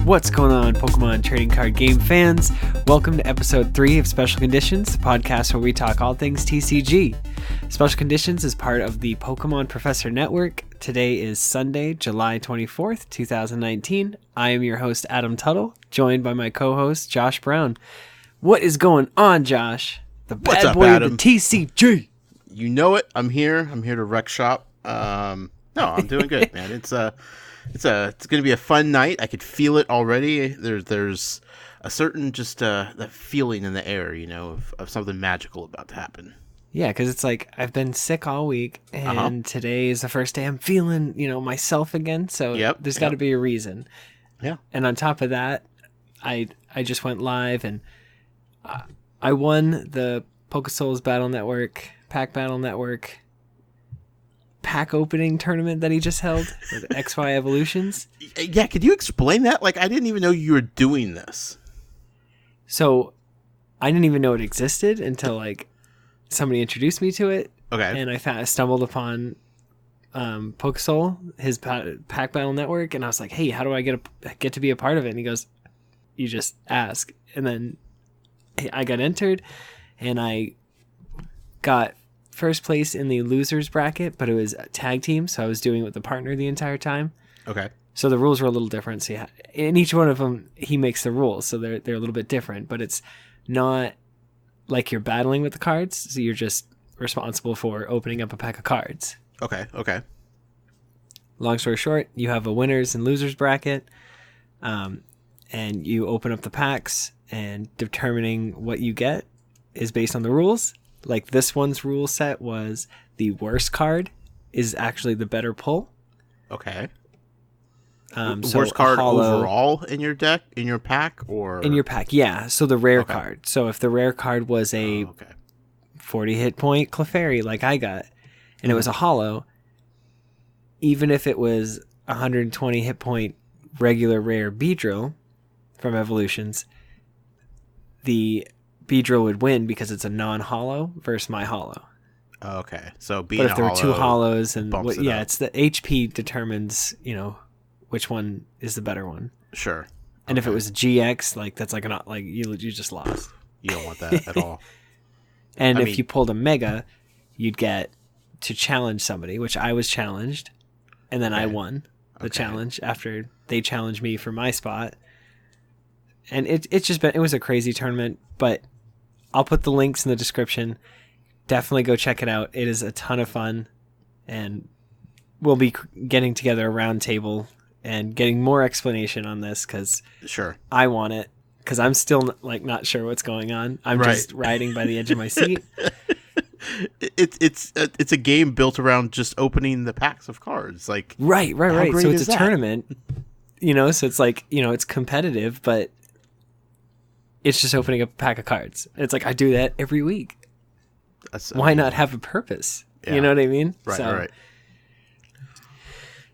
What's going on, Pokemon trading card game fans? Welcome to episode 3 of Special Conditions, the podcast where we talk all things TCG. Special Conditions is part of the Pokemon Professor Network. Today is Sunday, July 24th, 2019. I am your host, Adam Tuttle, joined by my co-host, Josh Brown. What is going on, Josh? The bad What's up, boy Adam? of the TCG. You know it. I'm here. I'm here to wreck shop. No, I'm doing good, man. It's going to be a fun night. I could feel it already. There's a certain just that feeling in the air, you know, of something magical about to happen. Yeah, because it's like I've been sick all week, and today is the first day I'm feeling, myself again. So there's got to be a reason. Yeah. And on top of that, I just went live, and I won the PokeSouls Battle Network, Pack Battle Network pack opening tournament that he just held with XY Evolutions. Yeah, could you explain that? Like, I didn't even know you were doing this. So I didn't even know it existed until somebody introduced me to it. Okay. And I stumbled upon PokeSoul, his Pack Battle Network, and I was like, hey, how do I get to be a part of it? And he goes, you just ask. And then I got entered, and I got first place in the losers bracket, but it was a tag team, so I was doing it with a partner the entire time. Okay. So the rules were a little different. So in each one of them, he makes the rules, so they're a little bit different. But it's not like you're battling with the cards, so you're just responsible for opening up a pack of cards. Okay. Long story short, you have a winners and losers bracket, and you open up the packs, and determining what you get is based on the rules. Like this one's rule set was the worst card is actually the better pull. Okay. So worst card hollow, overall in your deck, in your pack, or in your pack, yeah. So the rare card. So if the rare card was a 40 hit point Clefairy, like I got, and it was a hollow, even if it was 120 hit point regular rare Beedrill from Evolutions, the Beedrill would win because it's a non-hollow versus my hollow. Okay, so but if there were two hollows, and it's the HP determines which one is the better one. Sure. And if it was GX, that's you just lost. You don't want that at all. And if you pulled a Mega, you'd get to challenge somebody, which I was challenged, and then I won the challenge after they challenged me for my spot. And it was a crazy tournament, but I'll put the links in the description. Definitely go check it out. It is a ton of fun, and we'll be getting together a round table and getting more explanation on this because I want it, because I'm still not sure what's going on. I'm just riding by the edge of my seat. It's a game built around just opening the packs of cards. Right. So it's a tournament, so it's it's competitive, but it's just opening up a pack of cards. It's I do that every week. Why not have a purpose? Yeah. You know what I mean? Right.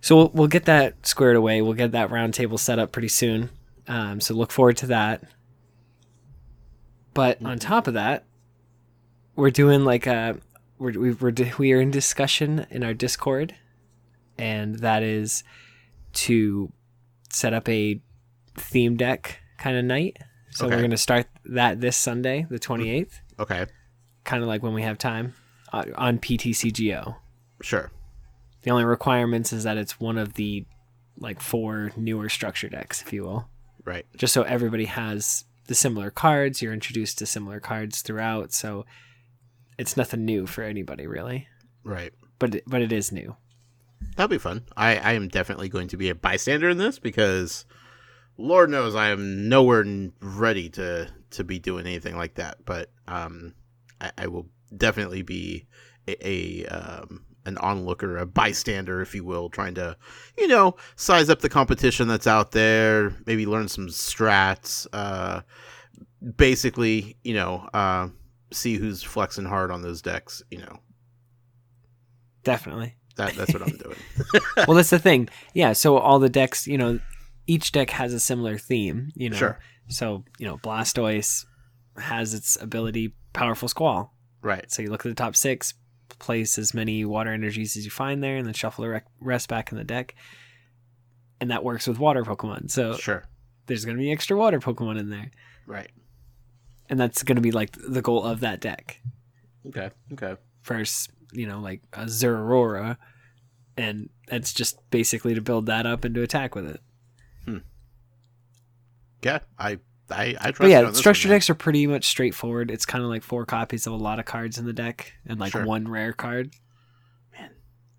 So we'll get that squared away. We'll get that round table set up pretty soon. So look forward to that. But on top of that, we're doing we are in discussion in our Discord, and that is to set up a theme deck kind of night. So we're going to start that this Sunday, the 28th. Okay. Kind of like when we have time on PTCGO. Sure. The only requirements is that it's one of the 4 newer structure decks, if you will. Right. Just so everybody has the similar cards. You're introduced to similar cards throughout. So it's nothing new for anybody, really. Right. But it is new. That'll be fun. I am definitely going to be a bystander in this because Lord knows I am nowhere ready to be doing anything like that. But I will definitely be an onlooker, a bystander, if you will, trying to, size up the competition that's out there, maybe learn some strats, basically, see who's flexing hard on those decks, Definitely. That's what I'm doing. Well, that's the thing. Yeah, so all the decks, each deck has a similar theme, Sure. So, Blastoise has its ability Powerful Squall. Right. So you look at the top 6, place as many water energies as you find there, and then shuffle the rest back in the deck. And that works with water Pokemon. So sure. there's going to be extra water Pokemon in there. Right. And that's going to be like the goal of that deck. Okay. First, like a Zeraora, and it's just basically to build that up and to attack with it. Yeah, I trust. But yeah, structure decks are pretty much straightforward. It's kind of like 4 copies of a lot of cards in the deck and like one rare card. Man,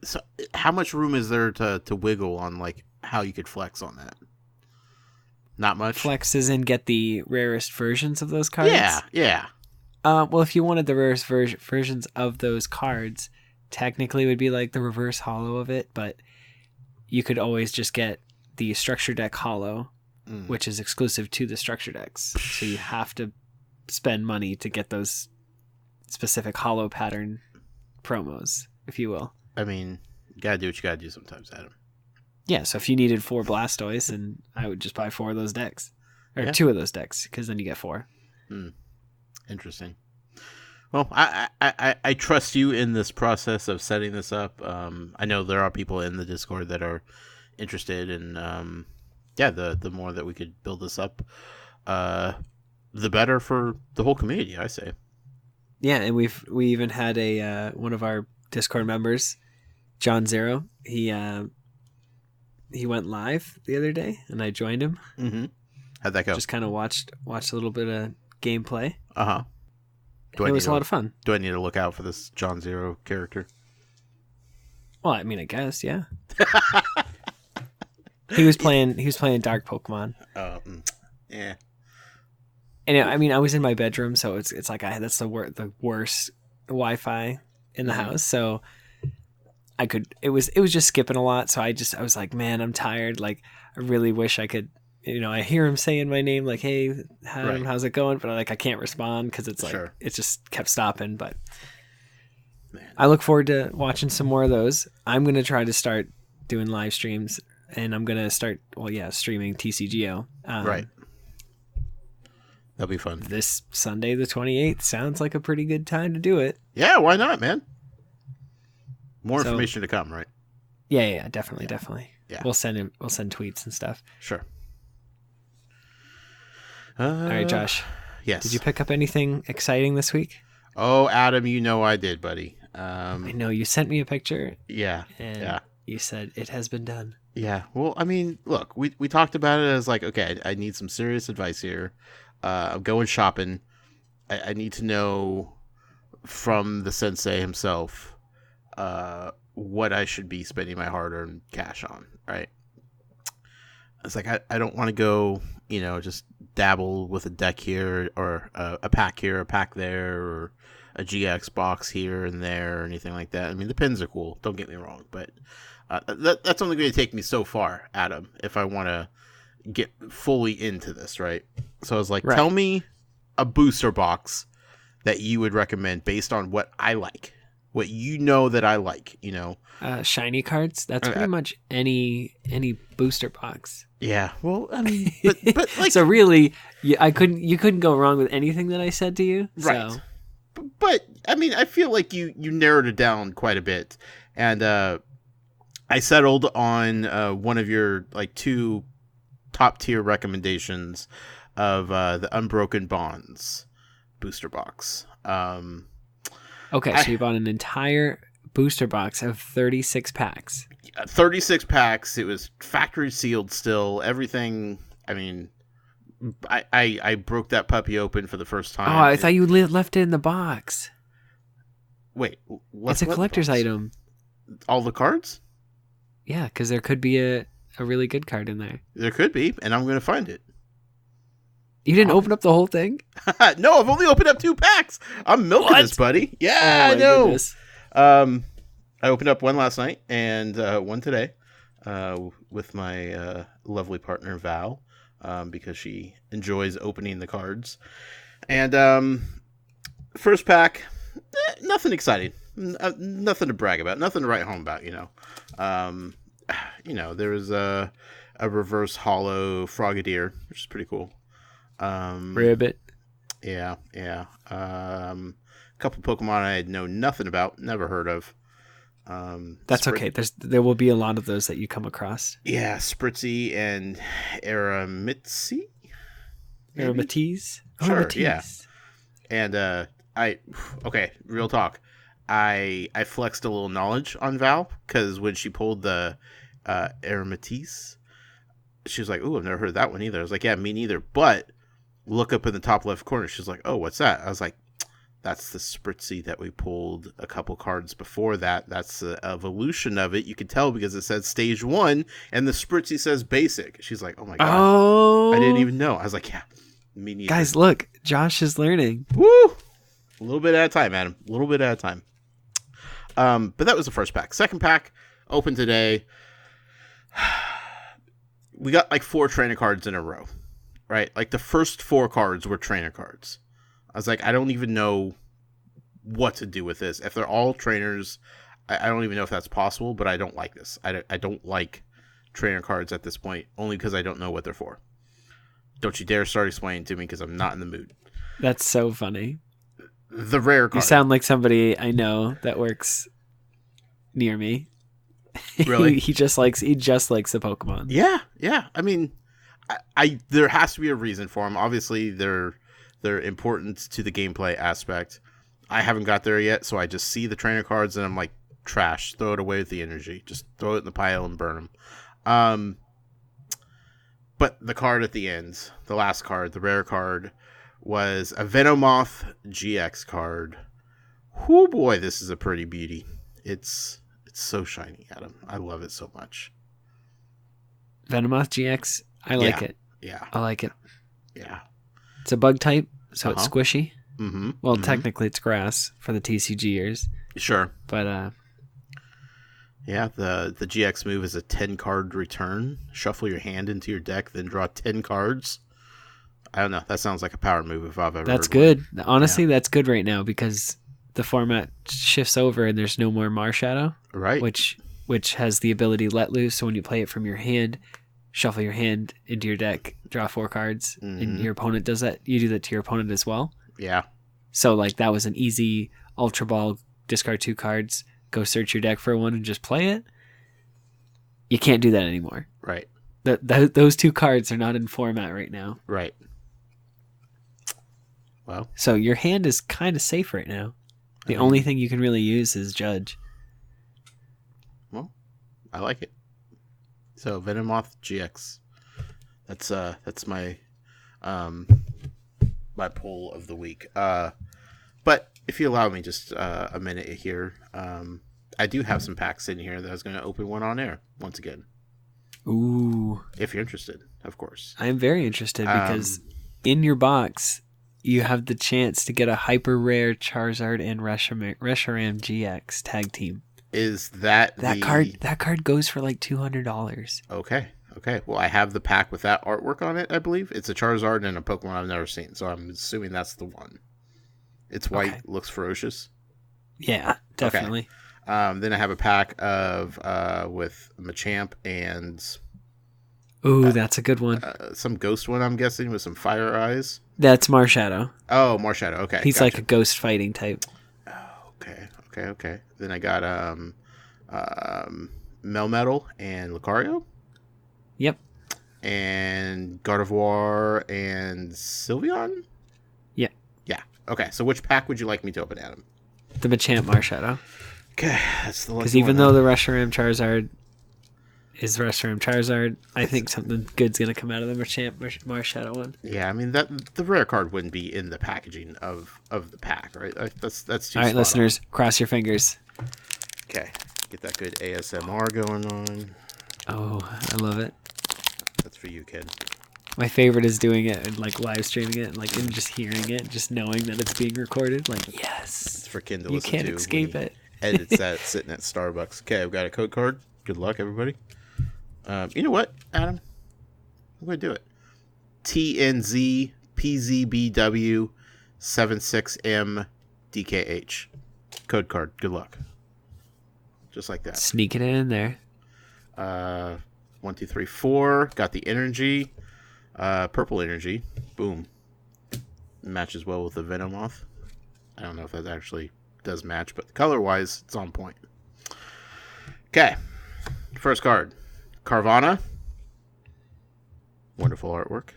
so how much room is there to wiggle on like how you could flex on that? Not much. Flexes and get the rarest versions of those cards. Yeah. Well, if you wanted the rarest versions of those cards, technically it would be like the reverse holo of it, but you could always just get the structure deck holo, which is exclusive to the structure decks. So you have to spend money to get those specific holo pattern promos, if you will. I mean, you gotta do what you gotta do sometimes, Adam. Yeah, so if you needed 4 Blastoise, then I would just buy 4 of those decks. Or 2 of those decks, because then you get 4. Interesting. Well, I trust you in this process of setting this up. I know there are people in the Discord that are interested, and the more that we could build this up, the better for the whole community, I say. Yeah, and we even had a one of our Discord members, John Zero. He went live the other day, and I joined him. Mm-hmm. How'd that go? Just kind of watched a little bit of gameplay. Uh-huh. It was a lot of fun. Do I need to look out for this John Zero character? Well, I mean, I guess, yeah. He was playing Dark Pokemon. Yeah. And I mean, I was in my bedroom, so it's like that's the worst Wi-Fi in the house, so I could. It was just skipping a lot, so I was like, man, I'm tired. Like, I really wish I could. I hear him saying my name, like, hey, how's it going? But I can't respond because it's like it just kept stopping. But I look forward to watching some more of those. I'm gonna try to start doing live streams, and I'm gonna start streaming TCGO. Right. That'll be fun. This Sunday, the 28th, sounds like a pretty good time to do it. Yeah, why not, man? More information to come, right? Yeah, definitely. Yeah. We'll send tweets and stuff. Sure. All right, Josh. Yes. Did you pick up anything exciting this week? Oh, Adam, I did, buddy. I know you sent me a picture. Yeah. And you said it has been done. Yeah. Well, I mean, look, we talked about it as like, okay, I need some serious advice here. I'm going shopping. I need to know from the sensei himself what I should be spending my hard-earned cash on, right? It's like I don't want to go, just dabble with a deck here or a pack here, a pack there, or a GX box here and there or anything like that. I mean, the pins are cool, don't get me wrong, but that's only going to take me so far, Adam, if I want to get fully into this, right? So I was like, tell me a booster box that you would recommend based on what I like, what that I like, shiny cards. That's pretty much any booster box. Yeah. Well, I mean, but like, so really, you couldn't go wrong with anything that I said to you, right? So. But I mean, I feel like you narrowed it down quite a bit, and I settled on one of your like 2 top tier recommendations of the Unbroken Bonds booster box. Okay, so you bought an entire booster box of 36 packs. 36 packs. It was factory sealed still. Everything. I mean, I broke that puppy open for the first time. Oh, I thought you left it in the box. Wait, it's a collector's item. All the cards? Yeah, because there could be a really good card in there. There could be, and I'm going to find it. You didn't open up the whole thing? No, I've only opened up 2 packs. I'm milking this, buddy. Yeah, I know. Goodness. I opened up one last night and one today with my lovely partner, Val, because she enjoys opening the cards. And first pack, nothing exciting. Nothing to brag about. Nothing to write home about, there was a reverse hollow Frogadier, which is pretty cool. Ribbit. Yeah. A couple Pokemon I had known nothing about, never heard of. That's okay. There will be a lot of those that you come across. Yeah, Spritzy and Aramitzi. Aromatese? Sure, yeah. And real talk. I flexed a little knowledge on Val because when she pulled the Aramitese, she was like, "Ooh, I've never heard that one either." I was like, "Yeah, me neither." But look up in the top left corner. She's like, "Oh, what's that?" I was like, "That's the Spritzy that we pulled a couple cards before that. That's the evolution of it. You can tell because it says stage 1 and the Spritzy says basic." She's like, "Oh my god, I didn't even know." I was like, "Yeah, me neither." Guys, look, Josh is learning. Woo! A little bit at a time, Adam. A little bit at a time. But that was the first pack. Second pack, open today. We got like 4 trainer cards in a row, right? Like the first 4 cards were trainer cards. I was like, I don't even know what to do with this. If they're all trainers, I don't even know if that's possible, but I don't like this. I don't like trainer cards at this point, only because I don't know what they're for. Don't you dare start explaining to me because I'm not in the mood. That's so funny. The rare card. You sound like somebody I know that works near me. Really? he just likes the Pokemon. Yeah. I mean, I there has to be a reason for them. Obviously, they're important to the gameplay aspect. I haven't got there yet, so I just see the trainer cards and I'm like, trash. Throw it away with the energy. Just throw it in the pile and burn them. But the card at the end, the last card, the rare card, was a Venomoth GX card. Whoo boy, this is a pretty beauty. It's so shiny, Adam. I love it so much. Venomoth GX, I like it. Yeah. I like it. Yeah. It's a bug type, so it's squishy. Mm-hmm. Well, technically it's grass for the TCGers. Sure. But yeah, the GX move is a 10-card return. Shuffle your hand into your deck, then draw 10 cards. I don't know. That sounds like a power move if I've ever That's heard good. one. Honestly, that's good right now because the format shifts over and there's no more Marshadow. Right. Which has the ability to let loose. So when you play it from your hand, shuffle your hand into your deck, draw 4 cards, and your opponent does that. You do that to your opponent as well. Yeah. So like that was an easy Ultra Ball, discard 2 cards, go search your deck for one and just play it. You can't do that anymore. Right. Those 2 cards are not in format right now. Right. Well. So your hand is kind of safe right now. The only thing you can really use is Judge. Well, I like it. So Venomoth GX. That's my my poll of the week. But if you allow me just a minute here, I do have some packs in here that I was going to open one on air once again. Ooh. If you're interested, of course. I am very interested because in your box, you have the chance to get a hyper rare Charizard and Reshiram GX tag team. Is that card? That card goes for like $200. Okay. Well, I have the pack with that artwork on it. I believe it's a Charizard and a Pokemon I've never seen, so I'm assuming that's the one. It's white, looks ferocious. Yeah, definitely. Okay. Then I have a pack of with Machamp and. Ooh, that's a good one. Some ghost one, I'm guessing, with some fire eyes. That's Marshadow. Oh, Marshadow. Okay, he's like a ghost fighting type. Oh, okay. Then I got Melmetal and Lucario. Yep. And Gardevoir and Sylveon. Yeah. Yeah. Okay. So which pack would you like me to open, Adam? The Machamp Marshadow. Okay, that's the lucky one. Because even though the Reshiram Charizard is Reshiram Charizard, I think something good's gonna come out of the Machamp Marshadow one. Yeah, I mean that the rare card wouldn't be in the packaging of the pack, right? That's too. All right, listeners, cross your fingers. Okay, get that good ASMR going on. Oh, I love it. That's for you, kid. My favorite is doing it and like live streaming it and just hearing it, just knowing that it's being recorded. Like, yes, it's for Ken to you listen can't to escape it. Edits that sitting at Starbucks. Okay, I've got a code card. Good luck, everybody. You know what, Adam? I'm going to do it. TNZ PZBW 76M DKH. Code card. Good luck. Just like that. Sneak it in there. 1, 2, 3, 4. Got the energy. Purple energy. Boom. Matches well with the Venomoth. I don't know if that actually does match, but color-wise, it's on point. Okay. First card. Carvana. Wonderful artwork.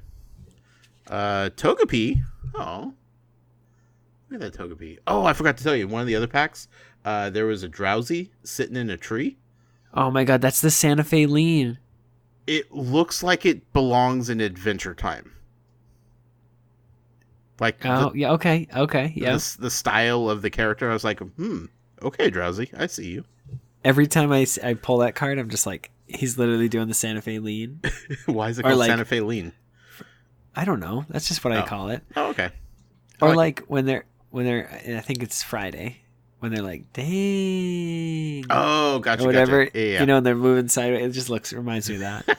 Togepi. Oh. Look at that Togepi. Oh, I forgot to tell you. One of the other packs, there was a Drowsy sitting in a tree. Oh my god, that's the Santa Fe Lean. It looks like it belongs in Adventure Time. Like, yeah, okay, yeah. The style of the character, I was like, okay, Drowsy, I see you. Every time I pull that card, I'm just like, he's literally doing the Santa Fe Lean. Why is it called Santa Fe Lean? I don't know. That's just what I call it. Oh, okay. Or like when they're, I think it's Friday, when they're like, dang. Oh, gotcha. Or whatever, gotcha. Yeah. and they're moving sideways. It reminds me of that.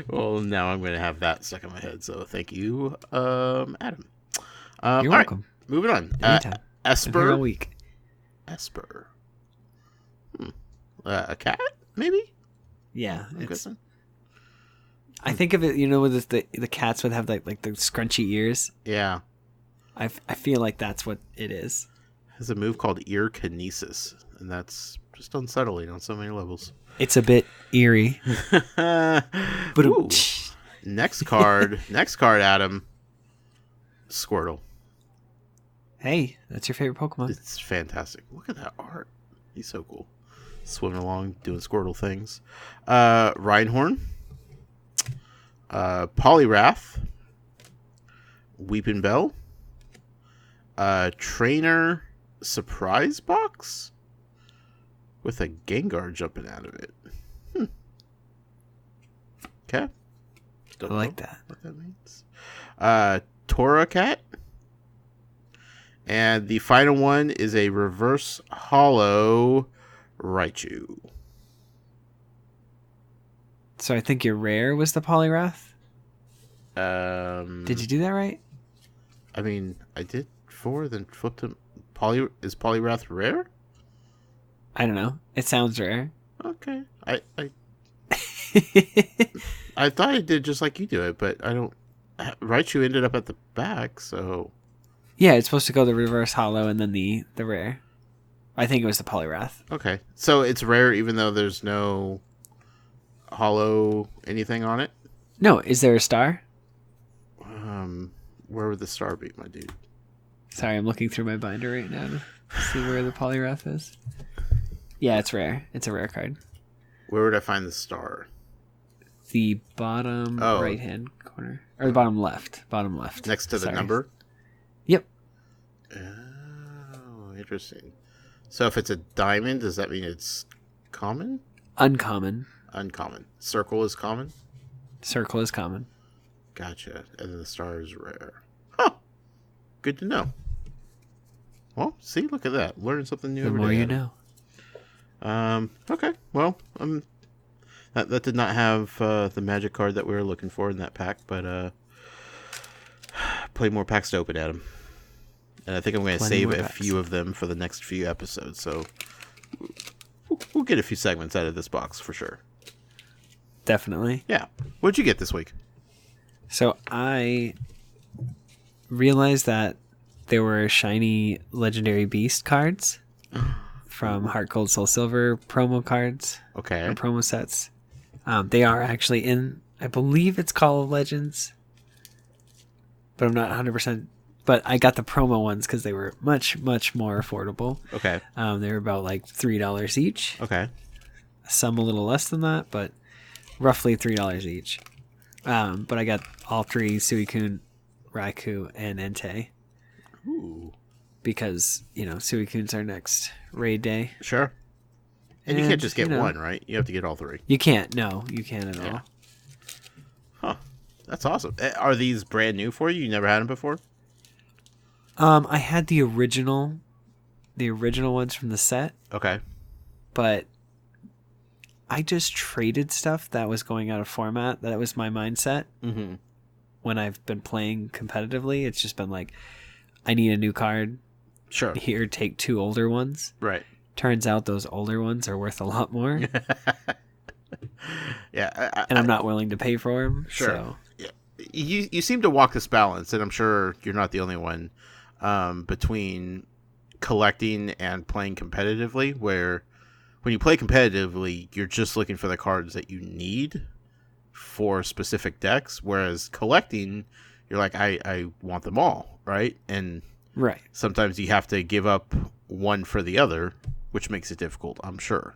Well, now I'm going to have that stuck in my head. So thank you, Adam. You're welcome. Right, moving on. Anytime. Esper. All week. Esper. A cat, maybe? Yeah. I think of it, with the cats would have like the scrunchy ears. Yeah. I feel like that's what it is. It has a move called ear kinesis, and that's just unsettling on so many levels. It's a bit eerie. Ooh. Next card, Adam. Squirtle. Hey, that's your favorite Pokemon. It's fantastic. Look at that art. He's so cool. Swimming along, doing Squirtle things. Reinhorn. Poliwrath. Weeping Bell. Trainer Surprise Box with a Gengar jumping out of it. Okay. I like that. What that means. Torracat. And the final one is a reverse hollow Raichu. So I think your rare was the Poliwrath? Did Did you do that right? I mean, I did 4, then flipped him. Is Poliwrath rare? I don't know. It sounds rare. Okay. I I thought I did just like you do it, but I don't. Raichu ended up at the back, so. Yeah, it's supposed to go the reverse hollow and then the rare. I think it was the Poliwrath. Okay. So it's rare even though there's no hollow anything on it? No, is there a star? Where would the star be, my dude? Sorry, I'm looking through my binder right now to see where the Poliwrath is. Yeah, it's rare. It's a rare card. Where would I find the star? The bottom right-hand corner. Or the bottom left. Bottom left. Next to the number? Yep. Oh, interesting. So if it's a diamond, does that mean it's common? Uncommon. Uncommon. Circle is common? Circle is common. Gotcha. And then the star is rare. Huh. Good to know. Well, see, look at that. Learning something new The every more day. you know. Okay. Well, that did not have the magic card that we were looking for in that pack, but play more packs to open, Adam. And I think I'm going to save a few of them for the next few episodes, so we'll get a few segments out of this box for sure. Definitely. Yeah. What'd you get this week? So I realized that there were shiny Legendary Beast cards from Heart Gold Soul Silver promo cards. Okay. Or promo sets. They are actually in, I believe it's Call of Legends, but I'm not 100%. But I got the promo ones because they were much, much more affordable. Okay. They were about like $3 each. Okay. Some a little less than that, but roughly $3 each. But I got all 3 Suicune, Raikou, and Entei. Ooh. Because, Suicune's our next raid day. Sure. And you can't just get one, right? You have to get all 3. You can't. No, you can't at all. Huh. That's awesome. Are these brand new for you? You never had them before? I had the original ones from the set. Okay. But I just traded stuff that was going out of format. That was my mindset. Mm-hmm. When I've been playing competitively, it's just been like, I need a new card. Sure. Here, take 2 older ones. Right. Turns out those older ones are worth a lot more. Yeah. And I'm not willing to pay for them. Sure. So. Yeah. You seem to walk this balance, and I'm sure you're not the only one, between collecting and playing competitively, where when you play competitively, you're just looking for the cards that you need for specific decks, whereas collecting, you're like, I want them all, right? And right. Sometimes you have to give up one for the other, which makes it difficult, I'm sure.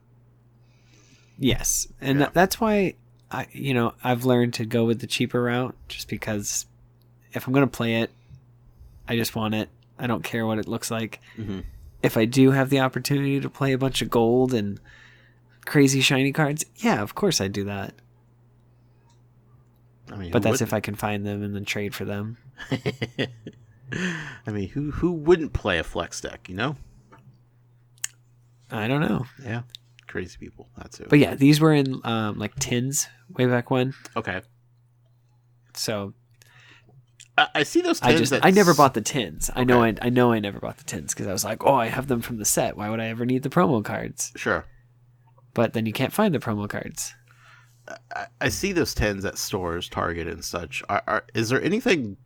Yes, and that's why I've learned to go with the cheaper route, just because if I'm going to play it, I just want it. I don't care what it looks like. Mm-hmm. If I do have the opportunity to play a bunch of gold and crazy shiny cards, yeah, of course I'd do that. I mean, but that's if I can find them and then trade for them. I mean, who wouldn't play a flex deck, you know? I don't know. Yeah. Crazy people. That's it. But yeah, these were in like tins way back when. Okay. So I see those tins. I never bought the tins. Okay. I know I never bought the tins because I was like, oh, I have them from the set. Why would I ever need the promo cards? Sure. But then you can't find the promo cards. I see those tins at stores, Target and such. Is there anything?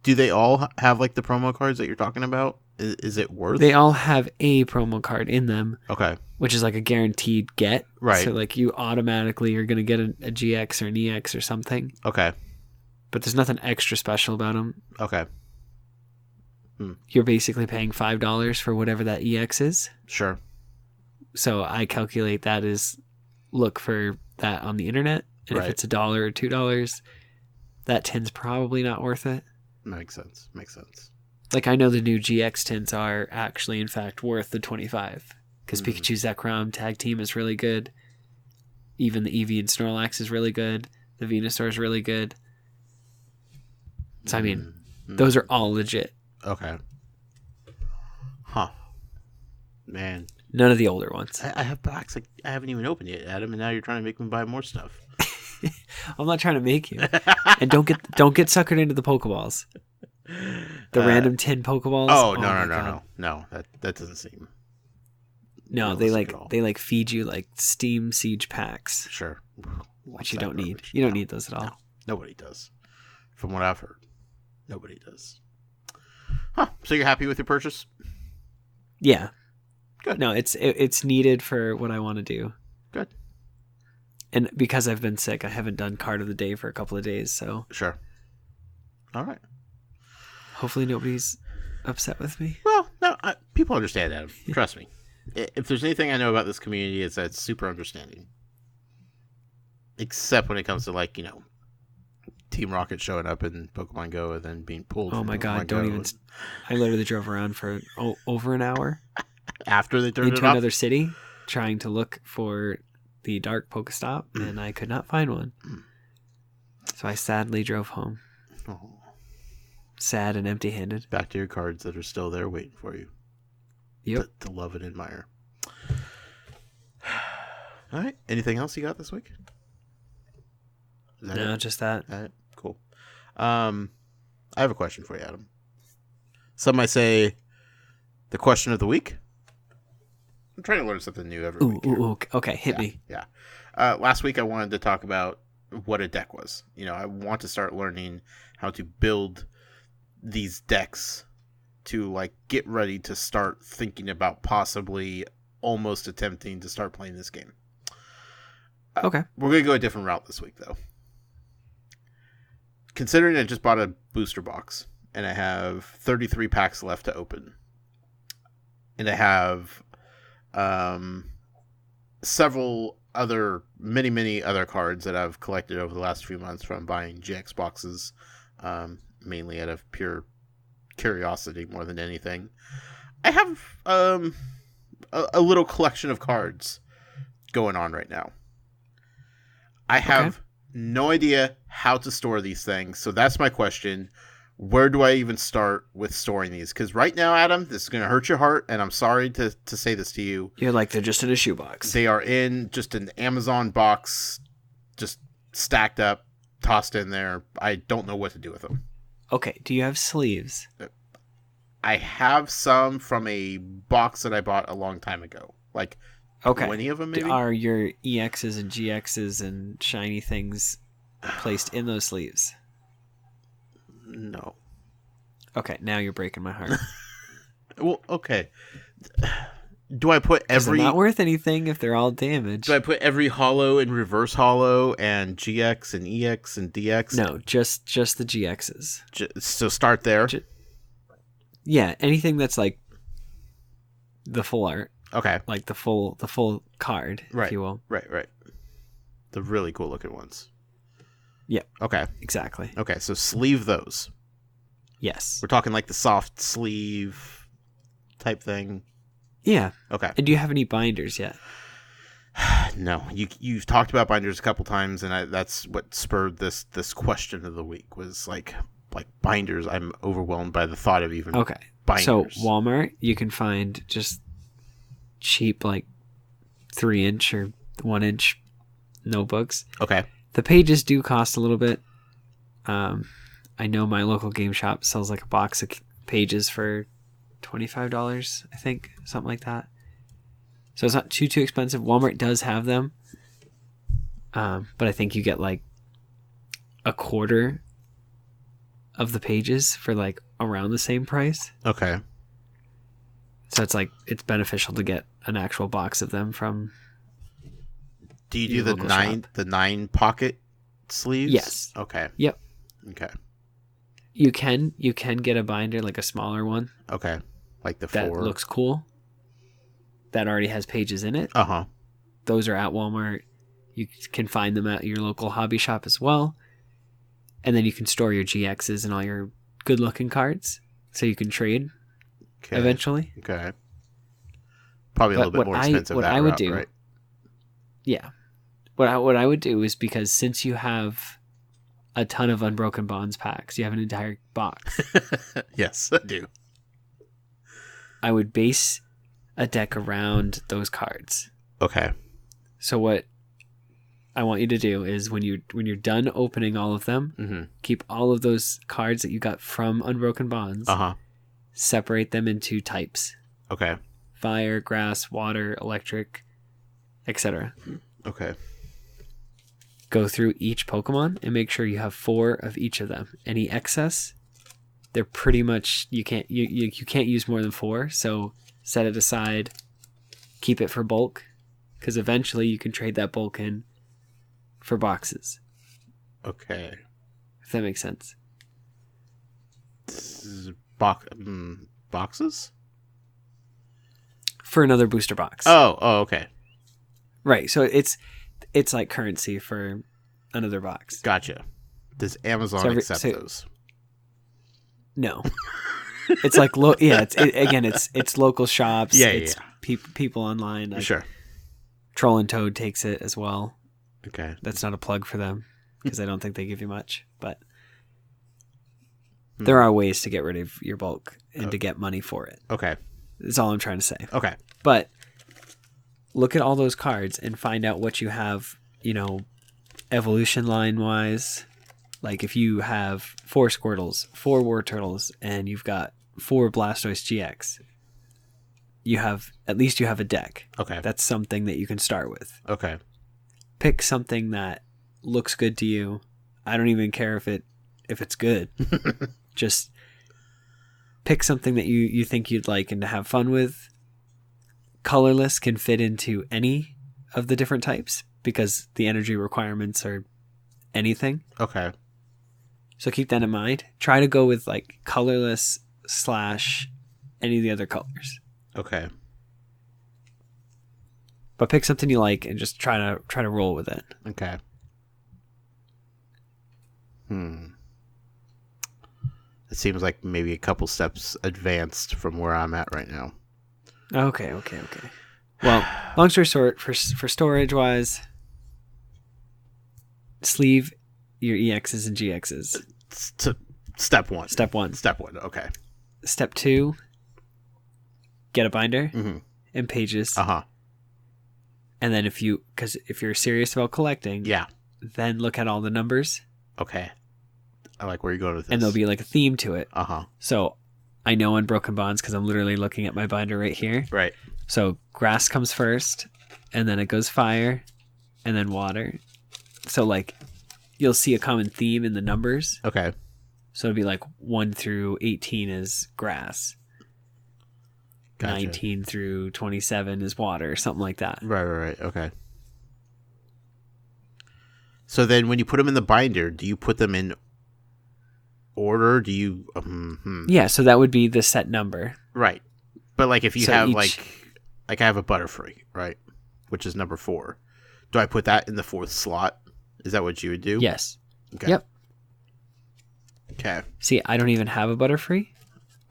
Do they all have like the promo cards that you're talking about? Is it worth? They all have a promo card in them. Okay. Which is like a guaranteed get. Right. So like you automatically are going to get a GX or an EX or something. Okay. But there's nothing extra special about them. Okay. You're basically paying $5 for whatever that EX is. Sure. So I calculate that as look for that on the internet. And if it's $1 or $2, that tin's probably not worth it. Makes sense. Like I know the new GX tints are actually in fact worth the $25 because Pikachu Zekrom tag team is really good. Even the Eevee and Snorlax is really good. The Venusaur is really good. So I mean, those are all legit. Okay. Huh. Man. None of the older ones. I have box I haven't even opened yet, Adam, and now you're trying to make me buy more stuff. I'm not trying to make you. And don't get suckered into the Pokeballs. The random 10 Pokeballs. Oh no. That doesn't seem. No, they feed you like Steam Siege packs. Sure. Which you don't need. You don't need those at all. No, nobody does. From what I've heard, nobody does. Huh. So you're happy with your purchase? Yeah. Good. No, it's needed for what I want to do. Good. And because I've been sick, I haven't done card of the day for a couple of days, so. Sure. All right. Hopefully nobody's upset with me. Well, no, people understand, Adam. Trust me. If there's anything I know about this community, it's that it's super understanding. Except when it comes to, like, Team Rocket showing up in Pokemon Go and then being pulled. Oh my God! Don't even. I literally drove around for over an hour after they turned it off into another city, trying to look for the Dark Pokestop, and I could not find one. So I sadly drove home. Oh. Sad and empty-handed. Back to your cards that are still there waiting for you. Yep. To love and admire. All right. Anything else you got this week? No, just that. All right. Cool. I have a question for you, Adam. Some might say the question of the week. I'm trying to learn something new every week. Ooh, okay. Hit me. Yeah. Last week I wanted to talk about what a deck was. I want to start learning how to build these decks to like get ready to start thinking about possibly almost attempting to start playing this game. Okay. We're going to go a different route this week though. Considering I just bought a booster box and I have 33 packs left to open and I have several other many other cards that I've collected over the last few months from buying GX boxes, mainly out of pure curiosity more than anything. I have a little collection of cards going on right now. I have no idea how to store these things, so that's my question. Where do I even start with storing these? Because right now, Adam, this is going to hurt your heart, and I'm sorry to say this to you. You're like, they're just in a shoebox. They are in just an Amazon box, just stacked up, tossed in there. I don't know what to do with them. Okay, do you have sleeves? I have some from a box that I bought a long time ago. Like 20 of them, maybe? Are your EXs and GXs and shiny things placed in those sleeves? No. Okay, now you're breaking my heart. Well, okay. Do I put every? They're not worth anything if they're all damaged. Do I put every holo in reverse holo and GX and EX and DX? No, just the GXs. So start there. Yeah, anything that's like the full art. Okay. Like the full card, right. if you will. Right. The really cool looking ones. Yeah. Okay. Exactly. Okay, so sleeve those. Yes. We're talking like the soft sleeve type thing. Yeah. Okay. And do you have any binders yet? No. You've talked about binders a couple times, and that's what spurred this question of the week was like binders. I'm overwhelmed by the thought of even binders. So Walmart, you can find just cheap like 3-inch or 1-inch notebooks. Okay. The pages do cost a little bit. I know my local game shop sells like a box of pages for $25, I think, something like that. So it's not too expensive. Walmart does have them, but I think you get like a quarter of the pages for like around the same price. Okay. So it's beneficial to get an actual box of them from. Do you do the 9 pocket sleeves? Yes. Okay. Yep. Okay. You can get a binder, like a smaller one. Okay. Like the that 4. looks cool. That already has pages in it. Uh-huh. Those are at Walmart. You can find them at your local hobby shop as well. And then you can store your GXs and all your good-looking cards, so you can trade eventually. Okay. Probably a little bit more expensive. What I would do, right? Yeah. What I would do is, because since you have a ton of Unbroken Bonds packs, you have an entire box. Yes, I do. I would base a deck around those cards. Okay. So what I want you to do is when you're done opening all of them, keep all of those cards that you got from Unbroken Bonds, separate them into types. Okay. Fire, grass, water, electric, etc. Okay. Go through each Pokemon and make sure you have 4 of each of them. Any excess, they're pretty much you can't use more than 4, so set it aside, keep it for bulk, because eventually you can trade that bulk in for boxes. Okay. If that makes sense. Boxes? For another booster box. Oh, okay. Right, so it's like currency for another box. Gotcha. Does Amazon accept those? No. It's like it's local shops. Yeah. People online. Like Sure. Troll and Toad takes it as well. Okay. That's not a plug for them because I don't think they give you much, but there are ways to get rid of your bulk and to get money for it. Okay. That's all I'm trying to say. Okay. But look at all those cards and find out what you have, evolution line wise. Like if you have 4 Squirtles, 4 War Turtles, and you've got 4 Blastoise GX, you have a deck. Okay. That's something that you can start with. Okay. Pick something that looks good to you. I don't even care if it's good. Just pick something that you think you'd like and to have fun with. Colorless can fit into any of the different types because the energy requirements are anything. Okay. So keep that in mind. Try to go with like colorless / any of the other colors. Okay. But pick something you like and just try to roll with it. Okay. It seems like maybe a couple steps advanced from where I'm at right now. Okay. Well, long story short, for storage wise, sleeve your EXs and GXs. Step one. Step one. Okay. Step 2, get a binder and pages. And then if you're serious about collecting, then look at all the numbers. Okay. I like where you're going with this. And there'll be like a theme to it. So I know Unbroken Bonds because I'm literally looking at my binder right here. Right. So grass comes first, and then it goes fire, and then water. So like you'll see a common theme in the numbers. Okay. So it'll be like 1 through 18 is grass. Gotcha. 19 through 27 is water, something like that. Right. Okay. So then when you put them in the binder, do you put them in order? Do you... Yeah, so that would be the set number. Right. But like if you have each... like I have a Butterfree, right? Which is number 4. Do I put that in the 4th slot? Is that what you would do? Yes. Okay. Yep. Okay. See, I don't even have a Butterfree.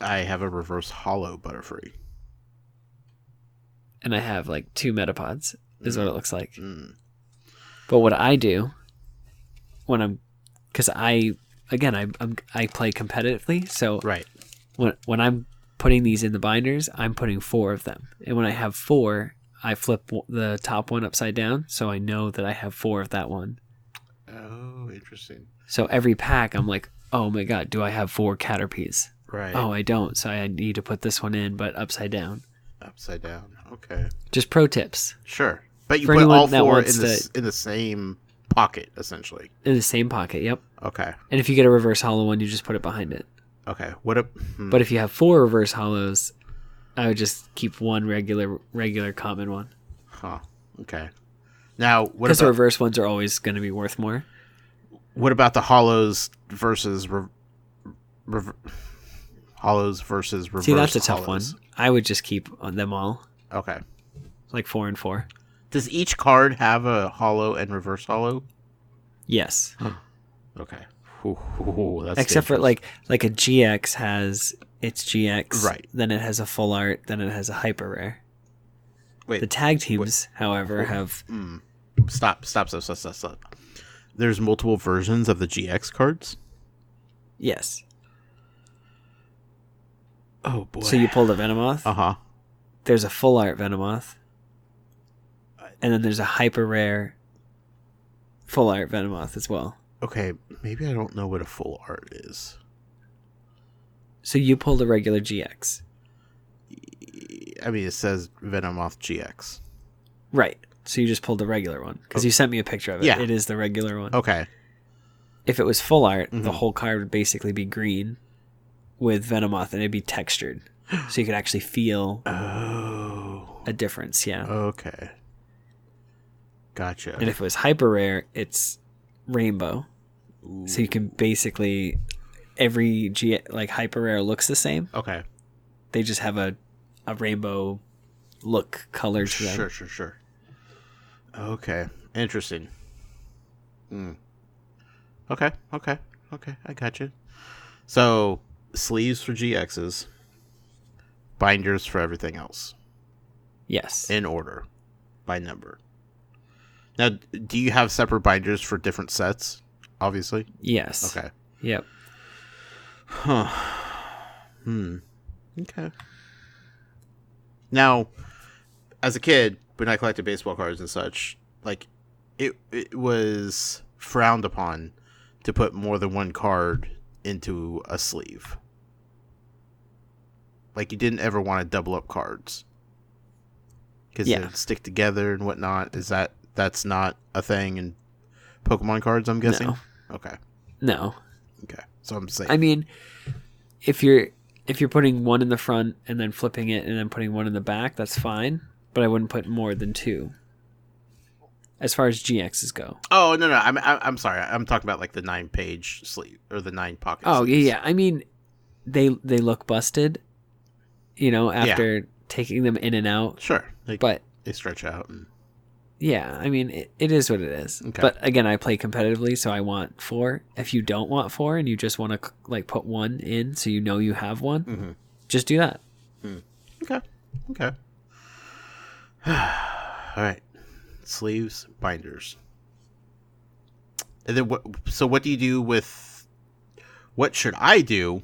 I have a reverse hollow Butterfree. And I have like 2 Metapods, is what it looks like. But what I do when I'm... Because I play competitively, so right. when I'm putting these in the binders, I'm putting 4 of them. And when I have 4, I flip the top one upside down, so I know that I have 4 of that one. Oh, interesting. So every pack, I'm like, oh my god, do I have 4 Caterpies? Right. Oh, I don't, so I need to put this one in, but upside down. Upside down. Okay. Just pro tips. Sure. But you For put all that 4 wants in the same pocket, essentially. In the same pocket, yep. Okay. And if you get a reverse hollow one, you just put it behind it. Okay. But if you have 4 reverse hollows, I would just keep one regular common one. Huh. Okay. Now, because the reverse ones are always going to be worth more. What about the hollows versus hollows versus reverse? See, that's a tough hollows? one. I would just keep on them all. Okay. Like 4 and 4. Does each card have a hollow and reverse hollow? Yes. Okay. Ooh, that's except dangerous. for like a GX has its GX, right? Then it has a full art, then it has a hyper rare. Wait, the tag teams, however, have stop. There's multiple versions of the GX cards. Yes. Oh boy. So you pulled a Venomoth. Uh-huh. There's a full art Venomoth. And then there's a hyper rare full art Venomoth as well. Okay, maybe I don't know what a full art is. So you pulled a regular GX. I mean, it says Venomoth GX. Right. So you just pulled the regular one. Because you sent me a picture of it. Yeah. It is the regular one. Okay. If it was full art, the whole card would basically be green with Venomoth, and it'd be textured. So you could actually feel a difference, yeah. Okay. Gotcha. And if it was hyper rare, it's rainbow. Ooh. So you can basically... Every hyper rare looks the same. Okay. They just have a rainbow look color to them. Sure. Okay. Interesting. Okay. I got you. So, sleeves for GXs, binders for everything else. Yes. In order, by number. Now, do you have separate binders for different sets? Obviously. Yes. Okay. Yep. Huh. Okay. Now, as a kid, when I collected baseball cards and such, like, it was frowned upon to put more than one card into a sleeve. Like, you didn't ever want to double up cards. Because they'd stick together and whatnot. That's not a thing in Pokemon cards, I'm guessing? No. Okay. No. Okay. So I'm saying. I mean, if you're putting one in the front and then flipping it and then putting one in the back, that's fine. But I wouldn't put more than 2. As far as GXs go. Oh no! I'm sorry. I'm talking about like the 9-page sleeve or the 9 pocket. Oh sleeves. yeah. I mean, they look busted. After taking them in and out. Sure. But they stretch out. Yeah, I mean, it is what it is. Okay. But again, I play competitively, so I want 4. If you don't want 4 and you just want to put 1 in so you have one, just do that. Okay. All right. Sleeves, binders. And then what do you do with... What should I do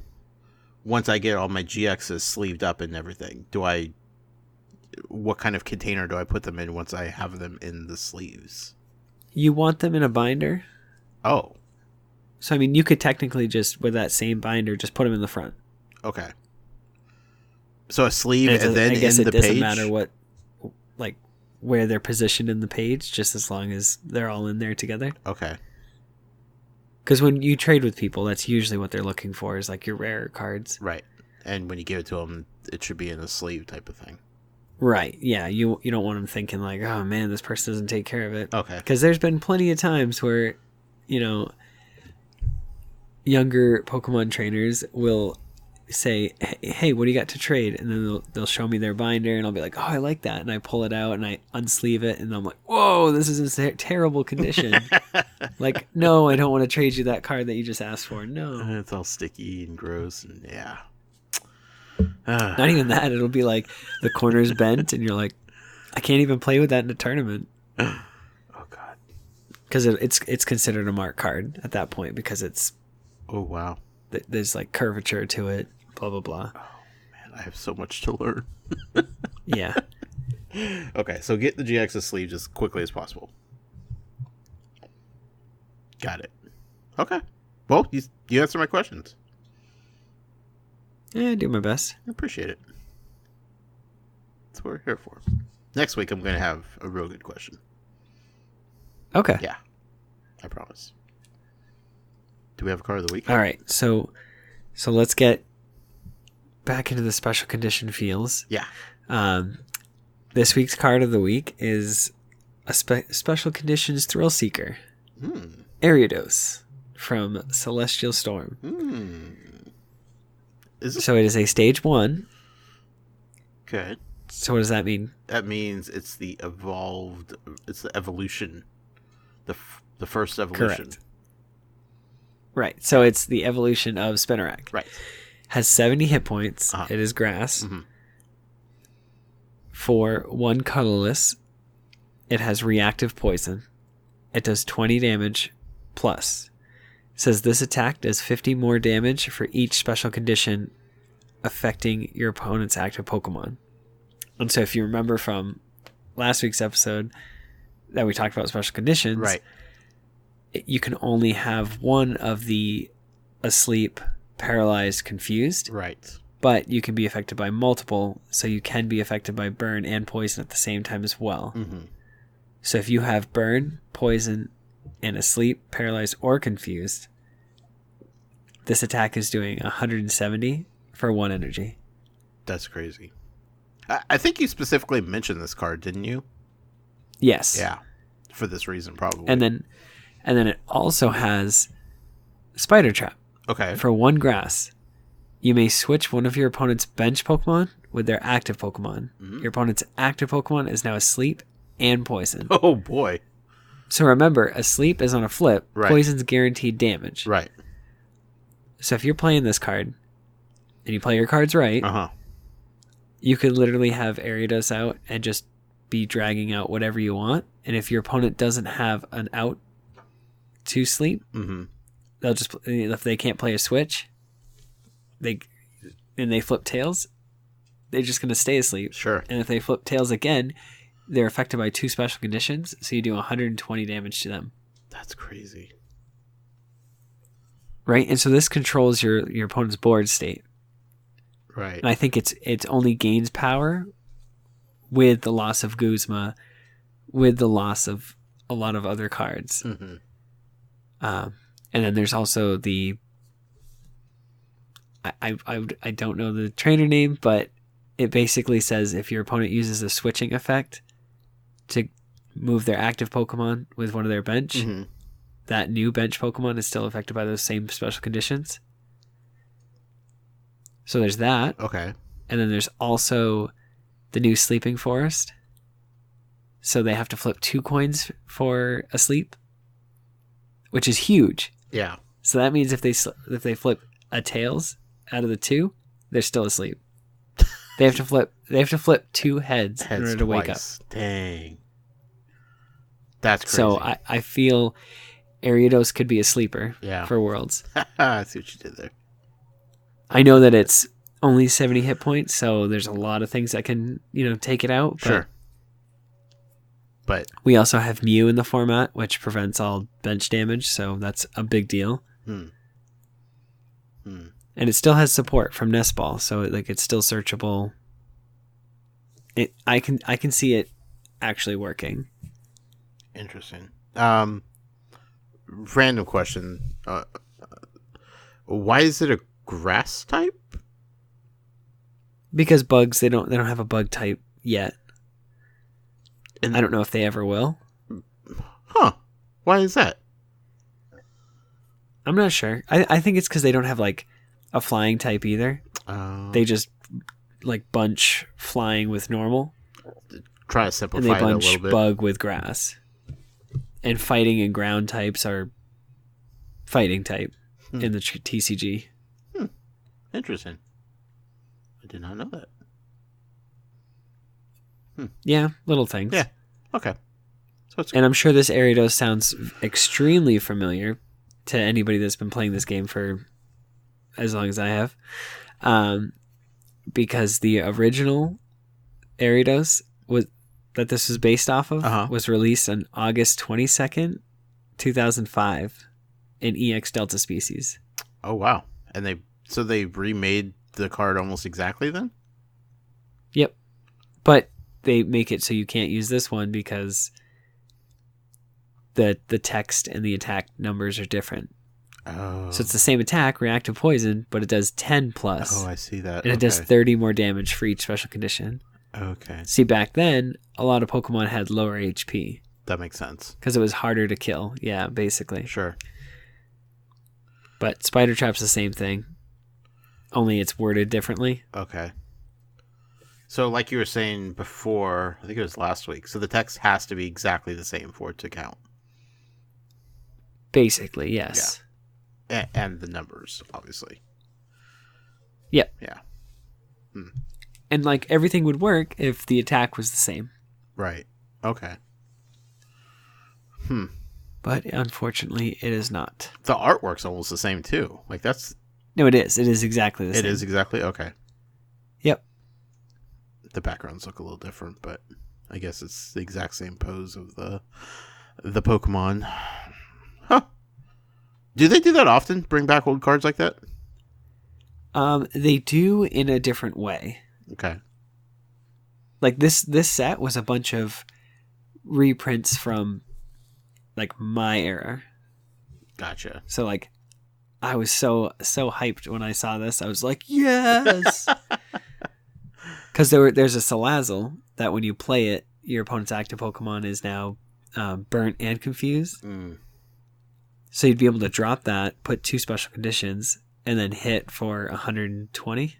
once I get all my GXs sleeved up and everything? What kind of container do I put them in once I have them in the sleeves? You want them in a binder? Oh. So, I mean, you could technically just, with that same binder, just put them in the front. Okay. So a sleeve and then in the page? I guess it doesn't matter where they're positioned in the page, just as long as they're all in there together. Okay. Because when you trade with people, that's usually what they're looking for, is like your rarer cards. Right. And when you give it to them, it should be in a sleeve type of thing. Right. Yeah. You don't want them thinking like, oh man, this person doesn't take care of it. Okay. Because there's been plenty of times where, younger Pokemon trainers will say, hey, what do you got to trade? And then they'll show me their binder, and I'll be like, oh, I like that. And I pull it out and I unsleeve it, and I'm like, whoa, this is in terrible condition. Like, no, I don't want to trade you that card that you just asked for. No. It's all sticky and gross, and yeah. Not even that. It'll be like the corner's bent, and you're like, I can't even play with that in a tournament. Oh God! Because it's considered a mark card at that point because it's. Oh wow! There's like curvature to it. Blah blah blah. Oh man, I have so much to learn. Yeah. Okay, so get the GX's sleeves as quickly as possible. Got it. Okay. Well, you answered my questions. Yeah, I do my best. I appreciate it. That's what we're here for. Next week, I'm going to have a real good question. Okay. Yeah. I promise. Do we have a card of the week? All right. So let's get back into the special condition feels. Yeah. This week's card of the week is a special conditions thrill seeker. Ariados from Celestial Storm. So it is a stage 1. Okay. So what does that mean? That means it's the evolution. The first evolution. Correct. Right. So it's the evolution of Spinarak. Right. Has 70 hit points. It is grass. Mm-hmm. For 1 colorless, it has reactive poison. It does 20 damage plus. It says this attack does 50 more damage for each special condition affecting your opponent's active Pokemon. And so if you remember from last week's episode that we talked about special conditions, right, you can only have one of the asleep, paralyzed, confused. Right. But you can be affected by multiple, so you can be affected by burn and poison at the same time as well. Mm-hmm. So if you have burn, poison, and asleep, paralyzed, or confused, this attack is doing 170 for 1 energy. That's crazy. I think you specifically mentioned this card, didn't you? Yes. Yeah. For this reason, probably. And then it also has Spider Trap. Okay. For 1 grass, you may switch one of your opponent's bench Pokemon with their active Pokemon. Mm-hmm. Your opponent's active Pokemon is now asleep and poison. Oh boy. So remember, asleep is on a flip. Right. Poison's guaranteed damage. Right. So if you're playing this card and you play your cards right, you could literally have Ariados out and just be dragging out whatever you want. And if your opponent doesn't have an out to sleep, they'll just, if they can't play a switch, they flip tails, they're just going to stay asleep. Sure. And if they flip tails again, they're affected by 2 special conditions, so you do 120 damage to them. That's crazy. Right? And so this controls your opponent's board state. Right. And I think it's only gains power with the loss of Guzma, with the loss of a lot of other cards. Mm-hmm. And then there's also the I don't know the trainer name, but it basically says if your opponent uses a switching effect to move their active Pokemon with one of their bench, that new bench Pokemon is still affected by those same special conditions. So there's that. Okay. And then there's also the new Sleeping Forest. So they have to flip 2 coins for a sleep, which is huge. Yeah. So that means if they flip a tails out of the 2, they're still asleep. They have to flip 2 heads in order to wake up. Dang. That's crazy. So I feel Ariados could be a sleeper for Worlds. I see what you did there. I know that it's only 70 hit points, so there's a lot of things that can, take it out. Sure. But we also have Mew in the format, which prevents all bench damage, so that's a big deal. And it still has support from Nest Ball, so it's still searchable. I can see it actually working. Interesting. Random question. Why is it a grass type? Because bugs, they don't have a bug type yet. And I don't know if they ever will. Huh. Why is that? I'm not sure. I think it's because they don't have like a flying type either. They just like bunch flying with normal. Try to simplify and they it a bunch little bit. Bug with grass. And fighting and ground types are fighting type in the TCG. Interesting. I did not know that. Yeah, little things. Yeah. Okay. So and I'm sure this Ariados sounds extremely familiar to anybody that's been playing this game for as long as I have. Because the original Ariados that this was based off of was released on August 22nd, 2005 in EX Delta Species. Oh, wow. And they remade the card almost exactly then? Yep. But they make it so you can't use this one because the text and the attack numbers are different. Oh. So it's the same attack, reactive poison, but it does 10 plus. Oh, I see that. And it does 30 more damage for each special condition. Okay. See, back then, a lot of Pokemon had lower HP. That makes sense. Because it was harder to kill. Yeah, basically. Sure. But Spider Trap's the same thing. Only it's worded differently. Okay. So like you were saying before, I think it was last week, so the text has to be exactly the same for it to count. Basically, yes. Yeah. And the numbers, obviously. Yep. Yeah. And like everything would work if the attack was the same. Right. Okay. But unfortunately, it is not. The artwork's almost the same too. Like that's... No, it is. It is exactly the same. It is exactly? Okay. Yep. The backgrounds look a little different, but I guess it's the exact same pose of the Pokemon. Huh. Do they do that often? Bring back old cards like that? They do in a different way. Okay. Like this set was a bunch of reprints from like my era. Gotcha. So like I was so hyped when I saw this. I was like, yes. Because there's a Salazzle that when you play it, your opponent's active Pokemon is now burnt and confused. So you'd be able to drop that, put 2 special conditions, and then hit for 120.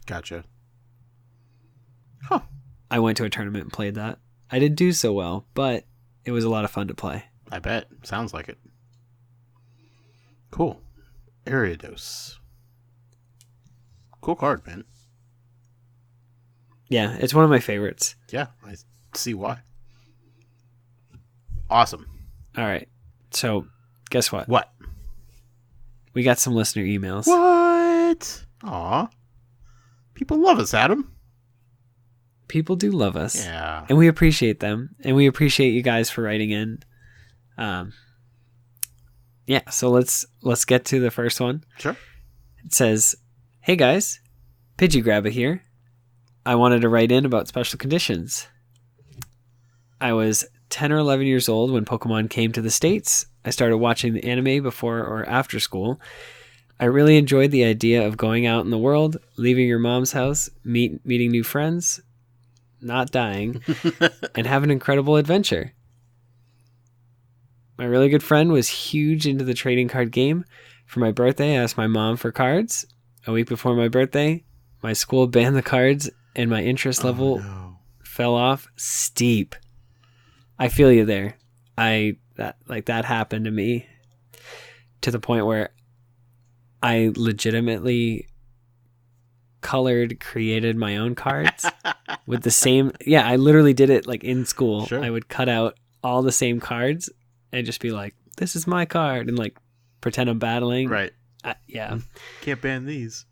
Gotcha. Huh. I went to a tournament and played that. I didn't do so well, but it was a lot of fun to play. I bet. Sounds like it. Cool. Ariados. Cool card, man. Yeah, it's one of my favorites. Yeah, I see why. Awesome. All right. So, guess what? What? We got some listener emails. What? Aw. People love us, Adam. People do love us. Yeah. And we appreciate them. And we appreciate you guys for writing in. Yeah, so let's get to the first one. Sure. It says, "Hey guys, Pidgeygrabba here. I wanted to write in about special conditions. I was 10 or 11 years old when Pokemon came to the States. I started watching the anime before or after school. I really enjoyed the idea of going out in the world, leaving your mom's house, meeting new friends, not dying, and have an incredible adventure. My really good friend was huge into the trading card game. For my birthday, I asked my mom for cards. A week before my birthday, my school banned the cards and my interest level fell off steep. I feel you there. That happened to me to the point where I legitimately created my own cards with the same. Yeah, I literally did it like in school. Sure. I would cut out all the same cards and just be like, this is my card, and like pretend I'm battling. Right. Yeah. Can't ban these.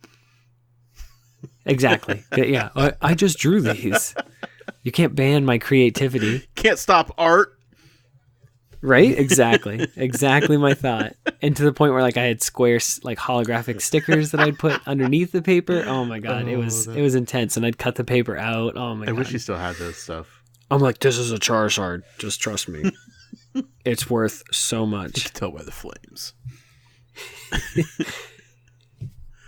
Exactly. Yeah. I just drew these. You can't ban my creativity. Can't stop art. Right? Exactly. Exactly my thought. And to the point where like I had square like holographic stickers that I'd put underneath the paper. Oh my god, it was intense. And I'd cut the paper out. Oh my god. I wish you still had those stuff. I'm like, this is a Charizard. Just trust me. It's worth so much. You can tell by the flames.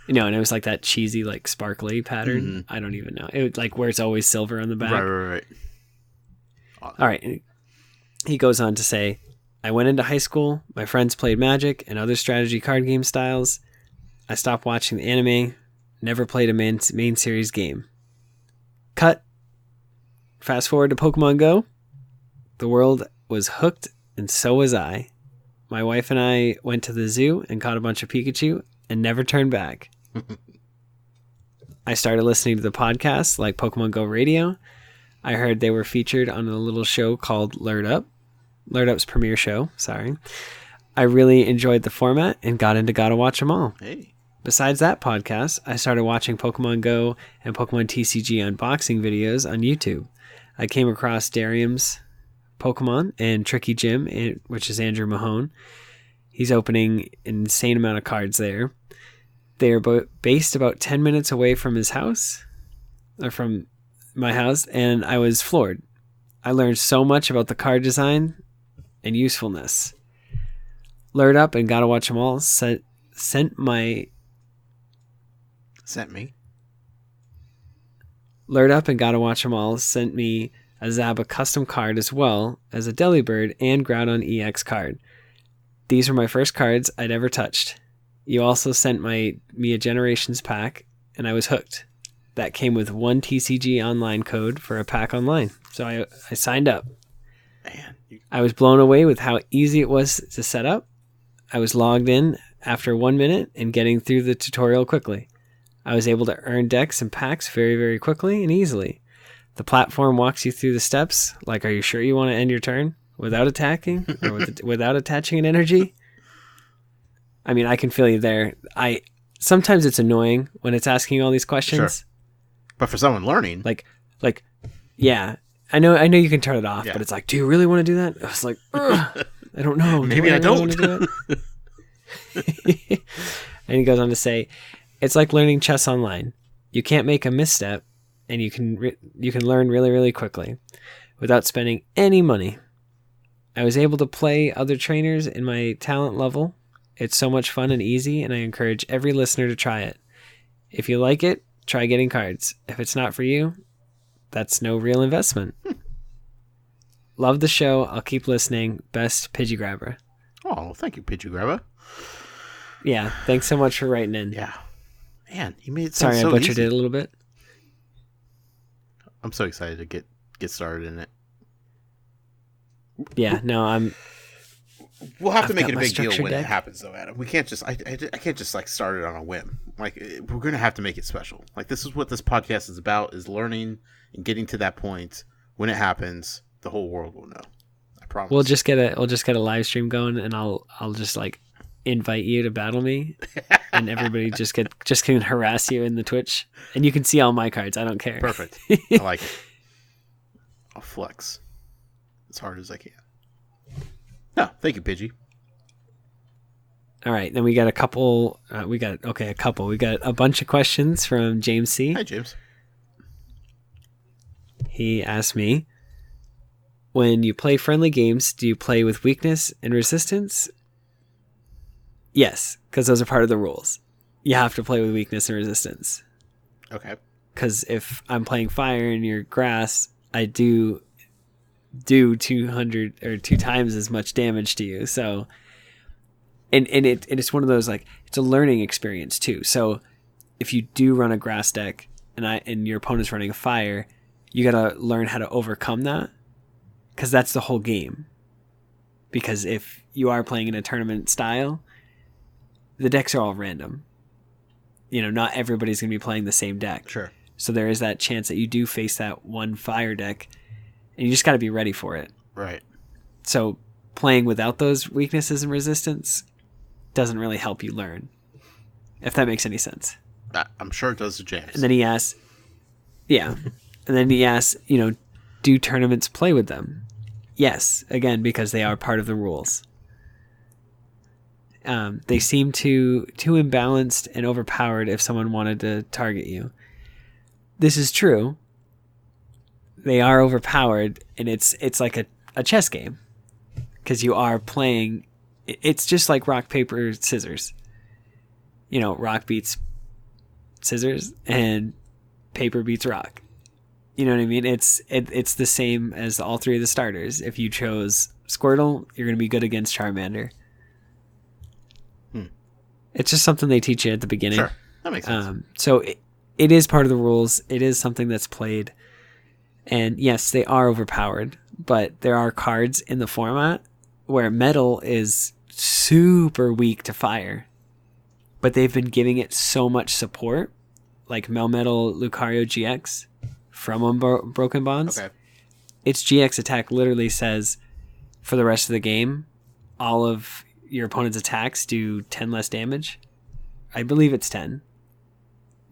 And it was like that cheesy, like sparkly pattern. Mm-hmm. I don't even know. It like where it's always silver on the back. Right. All right. He goes on to say, I went into high school. My friends played Magic and other strategy card game styles. I stopped watching the anime. Never played a main series game. Cut. Fast forward to Pokemon Go. The world was hooked, and so was I. My wife and I went to the zoo and caught a bunch of Pikachu and never turned back. I started listening to the podcasts like Pokemon Go Radio. I heard they were featured on a little show called Lured Up. Lured Up's premiere show, sorry. I really enjoyed the format and got into Gotta Watch 'Em All. Hey. Besides that podcast, I started watching Pokemon Go and Pokemon TCG unboxing videos on YouTube. I came across Darium's Pokemon and Tricky Jim, which is Andrew Mahone. He's opening an insane amount of cards there. They are based about 10 minutes away from his house, or from my house, and I was floored. I learned so much about the card design and usefulness. Lured Up and Gotta Watch 'Em All sent me. Lured Up and Gotta Watch 'Em All sent me a Zaba custom card as well as a Delibird and Groudon EX card. These were my first cards I'd ever touched. You also sent me a Generations pack, and I was hooked. That came with 1 TCG online code for a pack online. So I signed up. Man, I was blown away with how easy it was to set up. I was logged in after 1 minute and getting through the tutorial quickly. I was able to earn decks and packs very, very quickly and easily. The platform walks you through the steps, like, are you sure you want to end your turn without attacking or without attaching an energy? I mean, I can feel you there. Sometimes it's annoying when it's asking all these questions. Sure. But for someone learning, like, yeah, I know you can turn it off, but it's like, do you really want to do that? I was like, I don't know. Maybe I don't. Do it? And he goes on to say, it's like learning chess online. You can't make a misstep, and you can learn really, really quickly without spending any money. I was able to play other trainers in my talent level. It's so much fun and easy, and I encourage every listener to try it. If you like it, try getting cards. If it's not for you, that's no real investment. Love the show. I'll keep listening. Best, Pidgey Grabber. Oh, thank you, Pidgey Grabber. Yeah, thanks so much for writing in. Yeah. Man, you made it sound so Sorry, I butchered easy. it a little bit. I'm so excited to get started in it. Yeah, no, We'll have to make it a big deal when deck. It happens, though, Adam. We can't just. I can't just like start it on a whim. Like, we're gonna have to make it special. Like, this is what this podcast is about: is learning and getting to that point. When it happens, the whole world will know. I promise. We'll just get a live stream going, and I'll just like invite you to battle me, and everybody just can harass you in the Twitch, and you can see all my cards. I don't care. Perfect. I like it. I'll flex as hard as I can. No, thank you, Pidgey. All right, then we got a couple. We got a bunch of questions from James C. Hi, James. He asked me, when you play friendly games, do you play with weakness and resistance? Yes, because those are part of the rules. You have to play with weakness and resistance. Okay. Because if I'm playing fire and you're grass, I do 200 or 2 times as much damage to you. So, and it's one of those, like, it's a learning experience too. So if you do run a grass deck and your opponent's running a fire, you got to learn how to overcome that, because that's the whole game. Because if you are playing in a tournament style, the decks are all random. Not everybody's going to be playing the same deck. Sure. So there is that chance that you do face that one fire deck, and you just got to be ready for it. Right. So playing without those weaknesses and resistance doesn't really help you learn, if that makes any sense. I'm sure it does to James. And then he asks, do tournaments play with them? Yes, again, because they are part of the rules. They seem too imbalanced and overpowered if someone wanted to target you. This is true. They are overpowered, and it's like a chess game, because you are playing. It's just like rock, paper, scissors. Rock beats scissors, and paper beats rock. You know what I mean? It's the same as all three of the starters. If you chose Squirtle, you're going to be good against Charmander. It's just something they teach you at the beginning. Sure, that makes sense. So it is part of the rules. It is something that's played. And yes, they are overpowered, but there are cards in the format where metal is super weak to fire, but they've been giving it so much support, like Melmetal Lucario GX from Unbroken Bonds. Okay. Its GX attack literally says, for the rest of the game, all of your opponent's attacks do 10 less damage. I believe it's 10.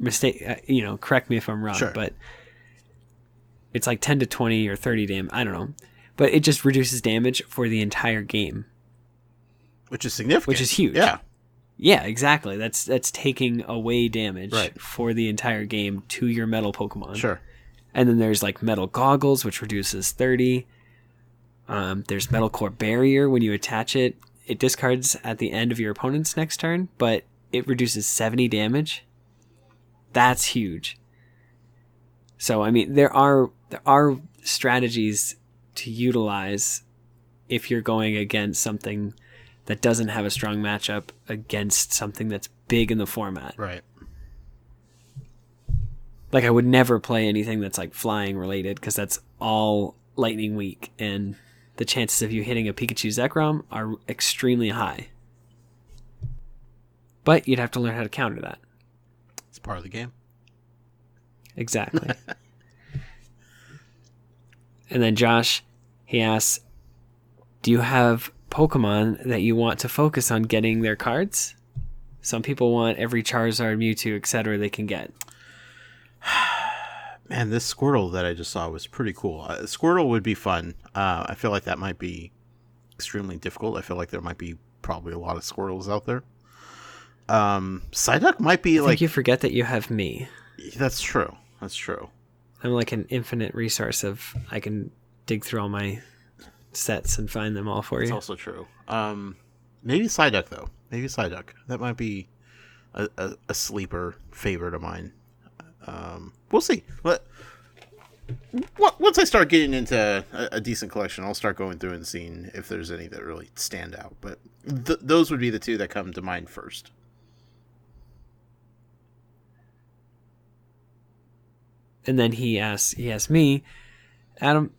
Correct me if I'm wrong, but it's like 10 to 20 or 30 damage. I don't know. But it just reduces damage for the entire game. Which is significant. Which is huge. Yeah. Yeah, exactly. That's taking away damage for the entire game to your metal Pokemon. Sure. And then there's like Metal Goggles, which reduces 30. There's Metal Core Barrier. When you attach it, it discards at the end of your opponent's next turn, but it reduces 70 damage. That's huge. So, I mean, there are strategies to utilize if you're going against something that doesn't have a strong matchup against something that's big in the format. Right. Like, I would never play anything that's like flying related because that's all lightning weak, and the chances of you hitting a Pikachu Zekrom are extremely high. But you'd have to learn how to counter that. It's part of the game. Exactly. And then Josh, he asks, do you have Pokemon that you want to focus on getting their cards? Some people want every Charizard, Mewtwo, etc. they can get. Man, this Squirtle that I just saw was pretty cool. Squirtle would be fun. I feel like that might be extremely difficult. I feel like there might be probably a lot of Squirtles out there. Psyduck might be I think you forget that you have me. That's true. That's true. I'm like an infinite resource of I can dig through all my sets and find them all for you. That's also true. Maybe Psyduck though. Maybe Psyduck. That might be a sleeper favorite of mine. We'll see. Once I start getting into a decent collection, I'll start going through and seeing if there's any that really stand out. But those would be the two that come to mind first. And then he asked me, Adam,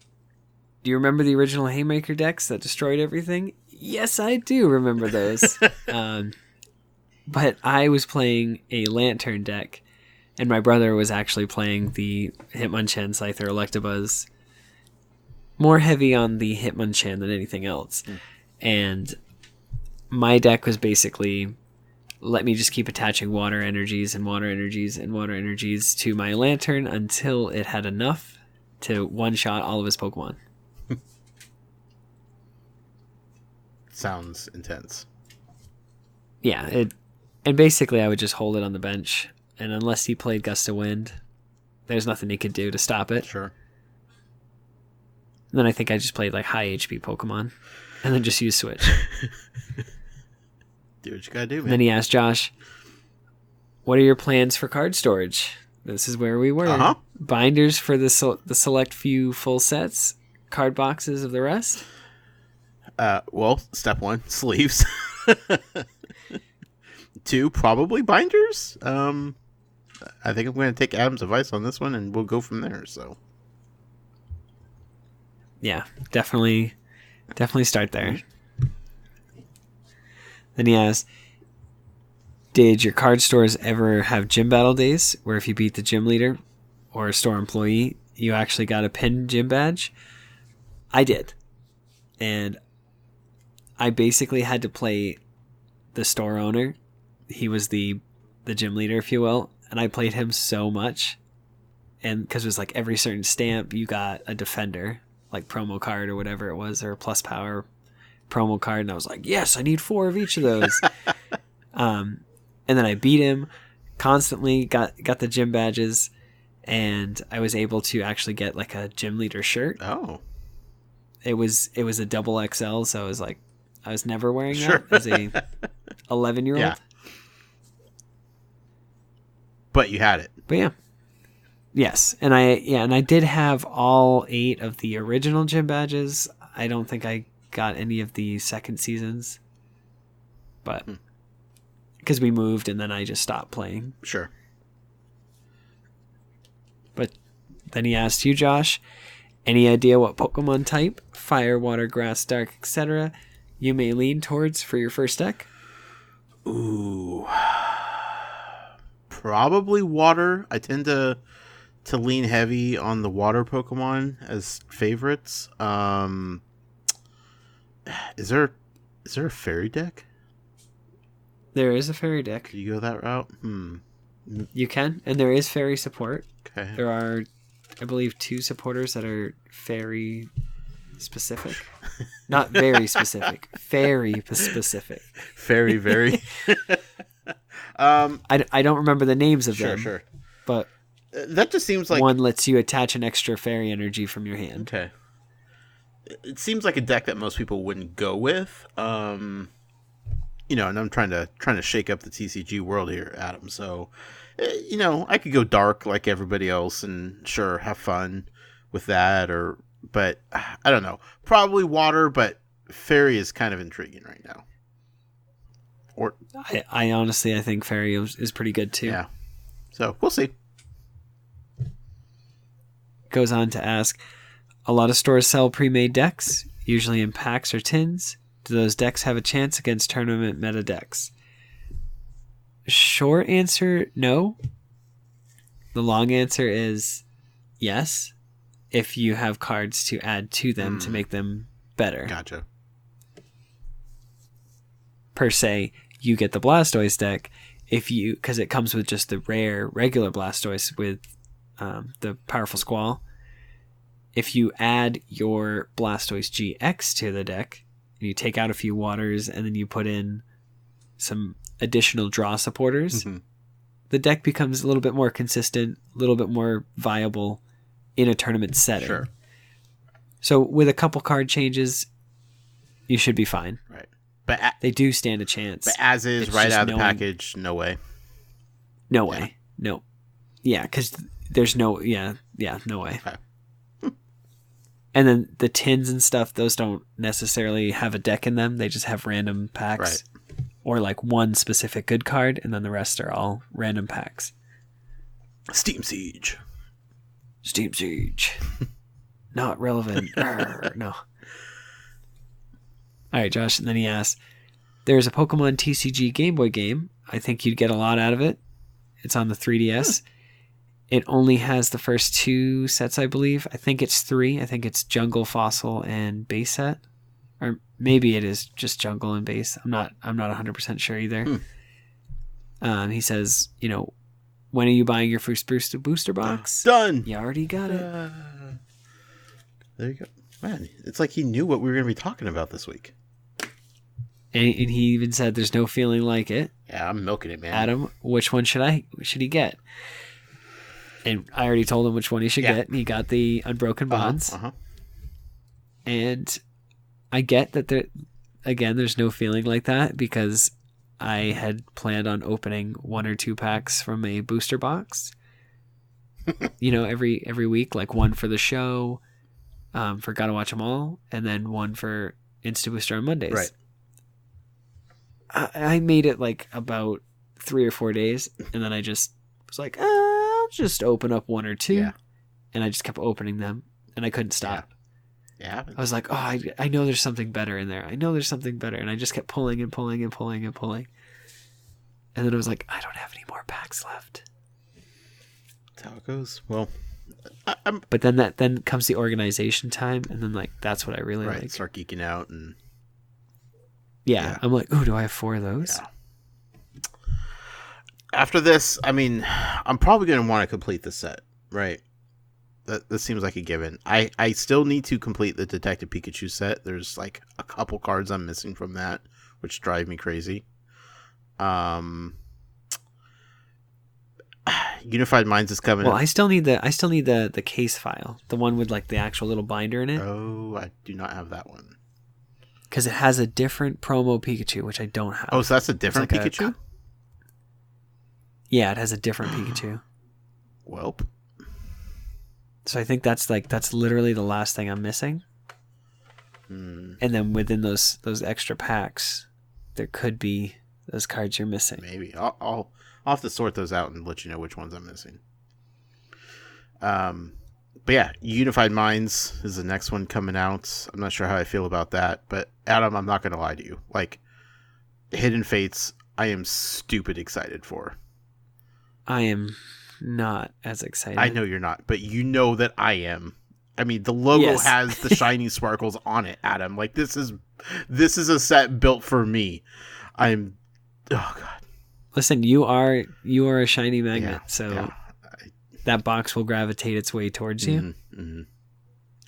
do you remember the original Haymaker decks that destroyed everything? Yes, I do remember those. But I was playing a Lantern deck, and my brother was actually playing the Hitmonchan, Scyther, Electabuzz. More heavy on the Hitmonchan than anything else. And my deck was basically, let me just keep attaching water energies and water energies and water energies to my Lantern until it had enough to one-shot all of his Pokemon. Sounds intense. Yeah, and basically I would just hold it on the bench, and unless he played Gust of Wind, there's nothing he could do to stop it. Sure. And then I think I just played like high HP Pokemon, and then just use Switch. Do what you gotta do, man. And then he asked Josh, what are your plans for card storage? This is where we were. Uh-huh. Binders for the select few full sets, card boxes of the rest? Well, step 1, sleeves. 2, probably binders. I think I'm going to take Adam's advice on this one, and we'll go from there. So, yeah, definitely start there. Then he asked, did your card stores ever have gym battle days where if you beat the gym leader or a store employee, you actually got a pinned gym badge? I did. And I basically had to play the store owner. He was the gym leader, if you will. And I played him so much. And because it was like every certain stamp, you got a defender, like promo card or whatever it was, or a plus power promo card. And I was like, yes, I need 4 of each of those. And then I beat him constantly, got the gym badges, and I was able to actually get like a gym leader shirt. Oh. It was a double XL, so I was like, I was never wearing Sure. that as a 11-year-old. Yeah. But you had it. But yeah. Yes. And I did have all 8 of the original gym badges. I don't think I got any of the second seasons. But because we moved and then I just stopped playing. Sure. But then he asked you, Josh, any idea what Pokemon type, fire, water, grass, dark, etc., you may lean towards for your first deck? Ooh. Probably water. I tend to lean heavy on the water Pokemon as favorites. Is there a fairy deck? There is a fairy deck. Could you go that route? You can, and there is fairy support. Okay. There are, I believe, 2 supporters that are fairy specific. Not very specific. Fairy specific. Very, very. I don't remember the names of them. Sure. But that just seems like one lets you attach an extra fairy energy from your hand. Okay. It seems like a deck that most people wouldn't go with. And I'm trying to shake up the TCG world here, Adam. So, I could go dark like everybody else and sure have fun with that, but I don't know. Probably water, but fairy is kind of intriguing right now. Or I honestly, I think fairy is pretty good too. Yeah. So we'll see. Goes on to ask, a lot of stores sell pre-made decks, usually in packs or tins. Do those decks have a chance against tournament meta decks? Short answer, no. The long answer is yes, if you have cards to add to them to make them better. Gotcha. Per se, you get the Blastoise deck because it comes with just the rare regular Blastoise with the powerful Squall. If you add your Blastoise GX to the deck, and you take out a few waters, and then you put in some additional draw supporters, the deck becomes a little bit more consistent, a little bit more viable in a tournament setting. Sure. So with a couple card changes, you should be fine. Right. But they do stand a chance. But as is, it's right out of the package, no way. No way. No. Yeah, because there's no... Yeah, no way. Okay. And then the tins and stuff, those don't necessarily have a deck in them. They just have random packs. Right. Or like one specific good card, and then the rest are all random packs. Steam Siege. Not relevant. No. Alright, Josh, and then he asks, there's a Pokemon TCG Game Boy game. I think you'd get a lot out of it. It's on the 3DS. It only has the first 2 sets, I believe. I think it's 3. I think it's Jungle, Fossil, and Base set. Or maybe it is just Jungle and Base. I'm not 100% sure either. He says, when are you buying your first booster box? Done. You already got it. There you go. Man, it's like he knew what we were going to be talking about this week. And he even said there's no feeling like it. Yeah, I'm milking it, man. Adam, which one should he get? And I already told him which one he should get. And he got the Unbroken Bonds. And I get that there's no feeling like that because I had planned on opening 1 or 2 packs from a booster box. Every week, like one for the show, for Gotta Watch 'Em All, and then one for Insta Booster on Mondays. Right. I made it like about 3 or 4 days, and then I just was like, I'll just open up 1 or 2. Yeah. And I just kept opening them, and I couldn't stop. Yeah. I was like, I know there's something better in there. I know there's something better. And I just kept pulling and pulling and pulling and pulling. And then I was like, I don't have any more packs left. That's how it goes. Well, but then comes the organization time, and then like that's what I really like. Start geeking out and yeah. I'm like, do I have 4 of those? Yeah. After this, I mean, I'm probably going to want to complete the set, right? That seems like a given. I still need to complete the Detective Pikachu set. There's like a couple cards I'm missing from that, which drive me crazy. Unified Minds is coming. Well, I still need the case file, the one with like the actual little binder in it. Oh, I do not have that one because it has a different promo Pikachu, which I don't have. Oh, so that's a different Pikachu. Yeah, it has a different Pikachu. Welp. So I think that's literally the last thing I'm missing. And then within those extra packs, there could be those cards you're missing. Maybe I'll have to sort those out and let you know which ones I'm missing. But yeah, Unified Minds is the next one coming out. I'm not sure how I feel about that, but Adam, I'm not going to lie to you. Like, Hidden Fates, I am stupid excited for. I am not as excited. I know you're not, but you know that I am. I mean, the logo has the shiny sparkles on it, Adam. Like, this is a set built for me. Oh god. Listen, you are a shiny magnet, that box will gravitate its way towards you. Mm-hmm.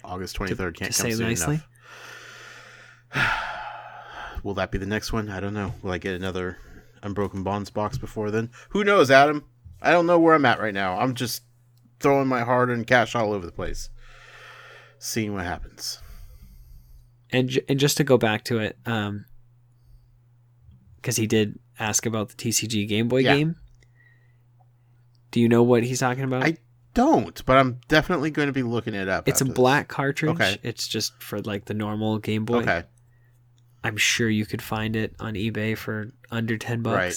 August 23rd can't to come say soon nicely. enough. Will that be the next one? I don't know. Will I get another Unbroken Bonds box before then? Who knows, Adam? I don't know where I'm at right now. I'm just throwing my hard-earned cash all over the place, seeing what happens. And just to go back to it, because he did ask about the TCG Game Boy game. Do you know what he's talking about? I don't, but I'm definitely going to be looking it up. It's a black cartridge. Okay. It's just for like the normal Game Boy. Okay. I'm sure you could find it on eBay for under $10. Right.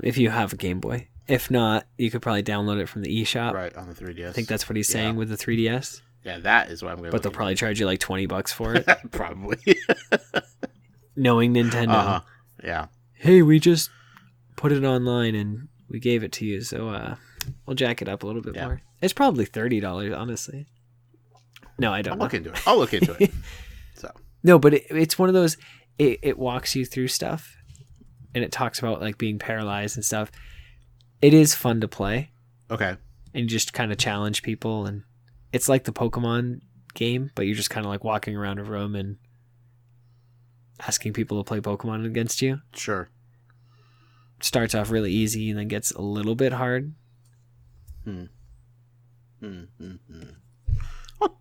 If you have a Game Boy. If not, you could probably download it from the eShop. Right, on the 3DS. I think that's what he's saying with the 3DS. Yeah, that is what I'm going to. But they'll probably charge you like $20 for it. Probably. Knowing Nintendo. Uh-huh. Yeah. Hey, we just put it online and we gave it to you, so we'll jack it up a little bit more. It's probably $30, honestly. No, I don't know. I'll look into it. So. No, but it's one of those, it walks you through stuff, and it talks about like being paralyzed and stuff. It is fun to play. Okay. And you just kind of challenge people, and it's like the Pokemon game, but you're just kind of like walking around a room and asking people to play Pokemon against you. Sure. Starts off really easy and then gets a little bit hard. So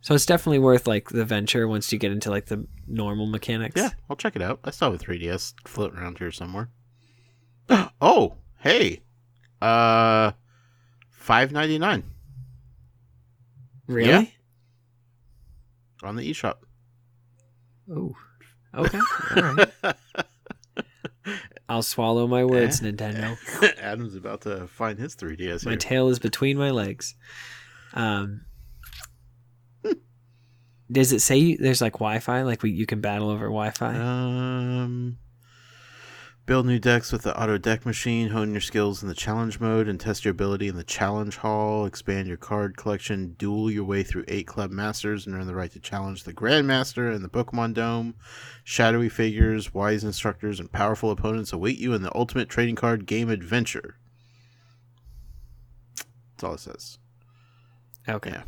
it's definitely worth like the venture once you get into like the normal mechanics. Yeah, I'll check it out. I still have a 3DS floating around here somewhere. Oh, hey. $5.99. Really? Yeah. On the eShop. Oh. Okay. All right. I'll swallow my words, Nintendo. Adam's about to find his 3DS My here. tail is between my legs. Does it say there's like Wi-Fi? Like you can battle over Wi-Fi? Build new decks with the auto deck machine, hone your skills in the challenge mode, and test your ability in the challenge hall. Expand your card collection, duel your way through 8 club masters, and earn the right to challenge the Grandmaster in the Pokemon Dome. Shadowy figures, wise instructors, and powerful opponents await you in the ultimate trading card game adventure. That's all it says. Okay. Yeah.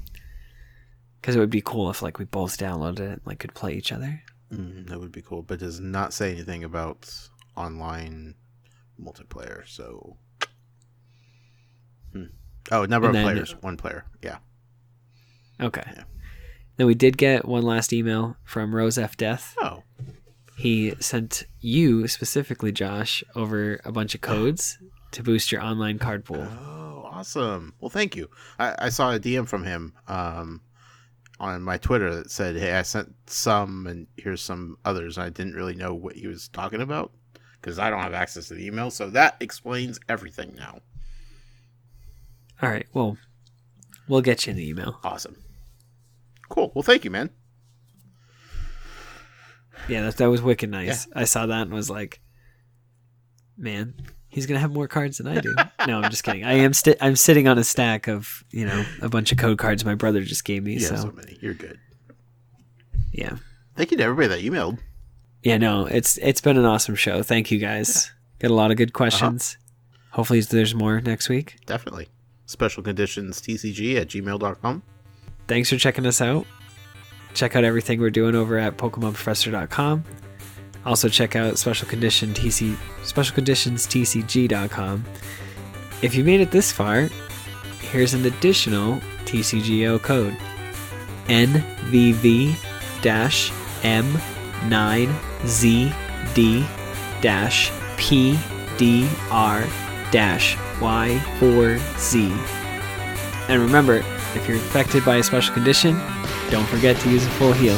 Because it would be cool if like we both downloaded it and like could play each other. That would be cool, but it does not say anything about online multiplayer. So, number of players, 1 player. Yeah. Okay. Yeah. Then we did get one last email from Rose F. Death. Oh. He sent you specifically, Josh, over a bunch of codes to boost your online card pool. Oh, awesome. Well, thank you. I saw a DM from him on my Twitter that said, hey, I sent some and here's some others. And I didn't really know what he was talking about because I don't have access to the email. So that explains everything now. All right. Well, we'll get you an email. Awesome. Cool. Well, thank you, man. Yeah, that was wicked nice. Yeah. I saw that and was like, man, he's going to have more cards than I do. No, I'm just kidding. I'm sitting on a stack of, a bunch of code cards my brother just gave me. Yeah, so many. You're good. Yeah. Thank you to everybody that emailed. Yeah, no, it's been an awesome show. Thank you, guys. Got a lot of good questions. Hopefully there's more next week. Definitely. specialconditionstcg@gmail.com. Thanks for checking us out. Check out everything we're doing over at PokemonProfessor.com. Also check out specialconditionstcg.com. If you made it this far, here's an additional TCGO code. NVV-M9ZD-PDR Y4Z. And remember, if you're affected by a special condition, don't forget to use a full heal.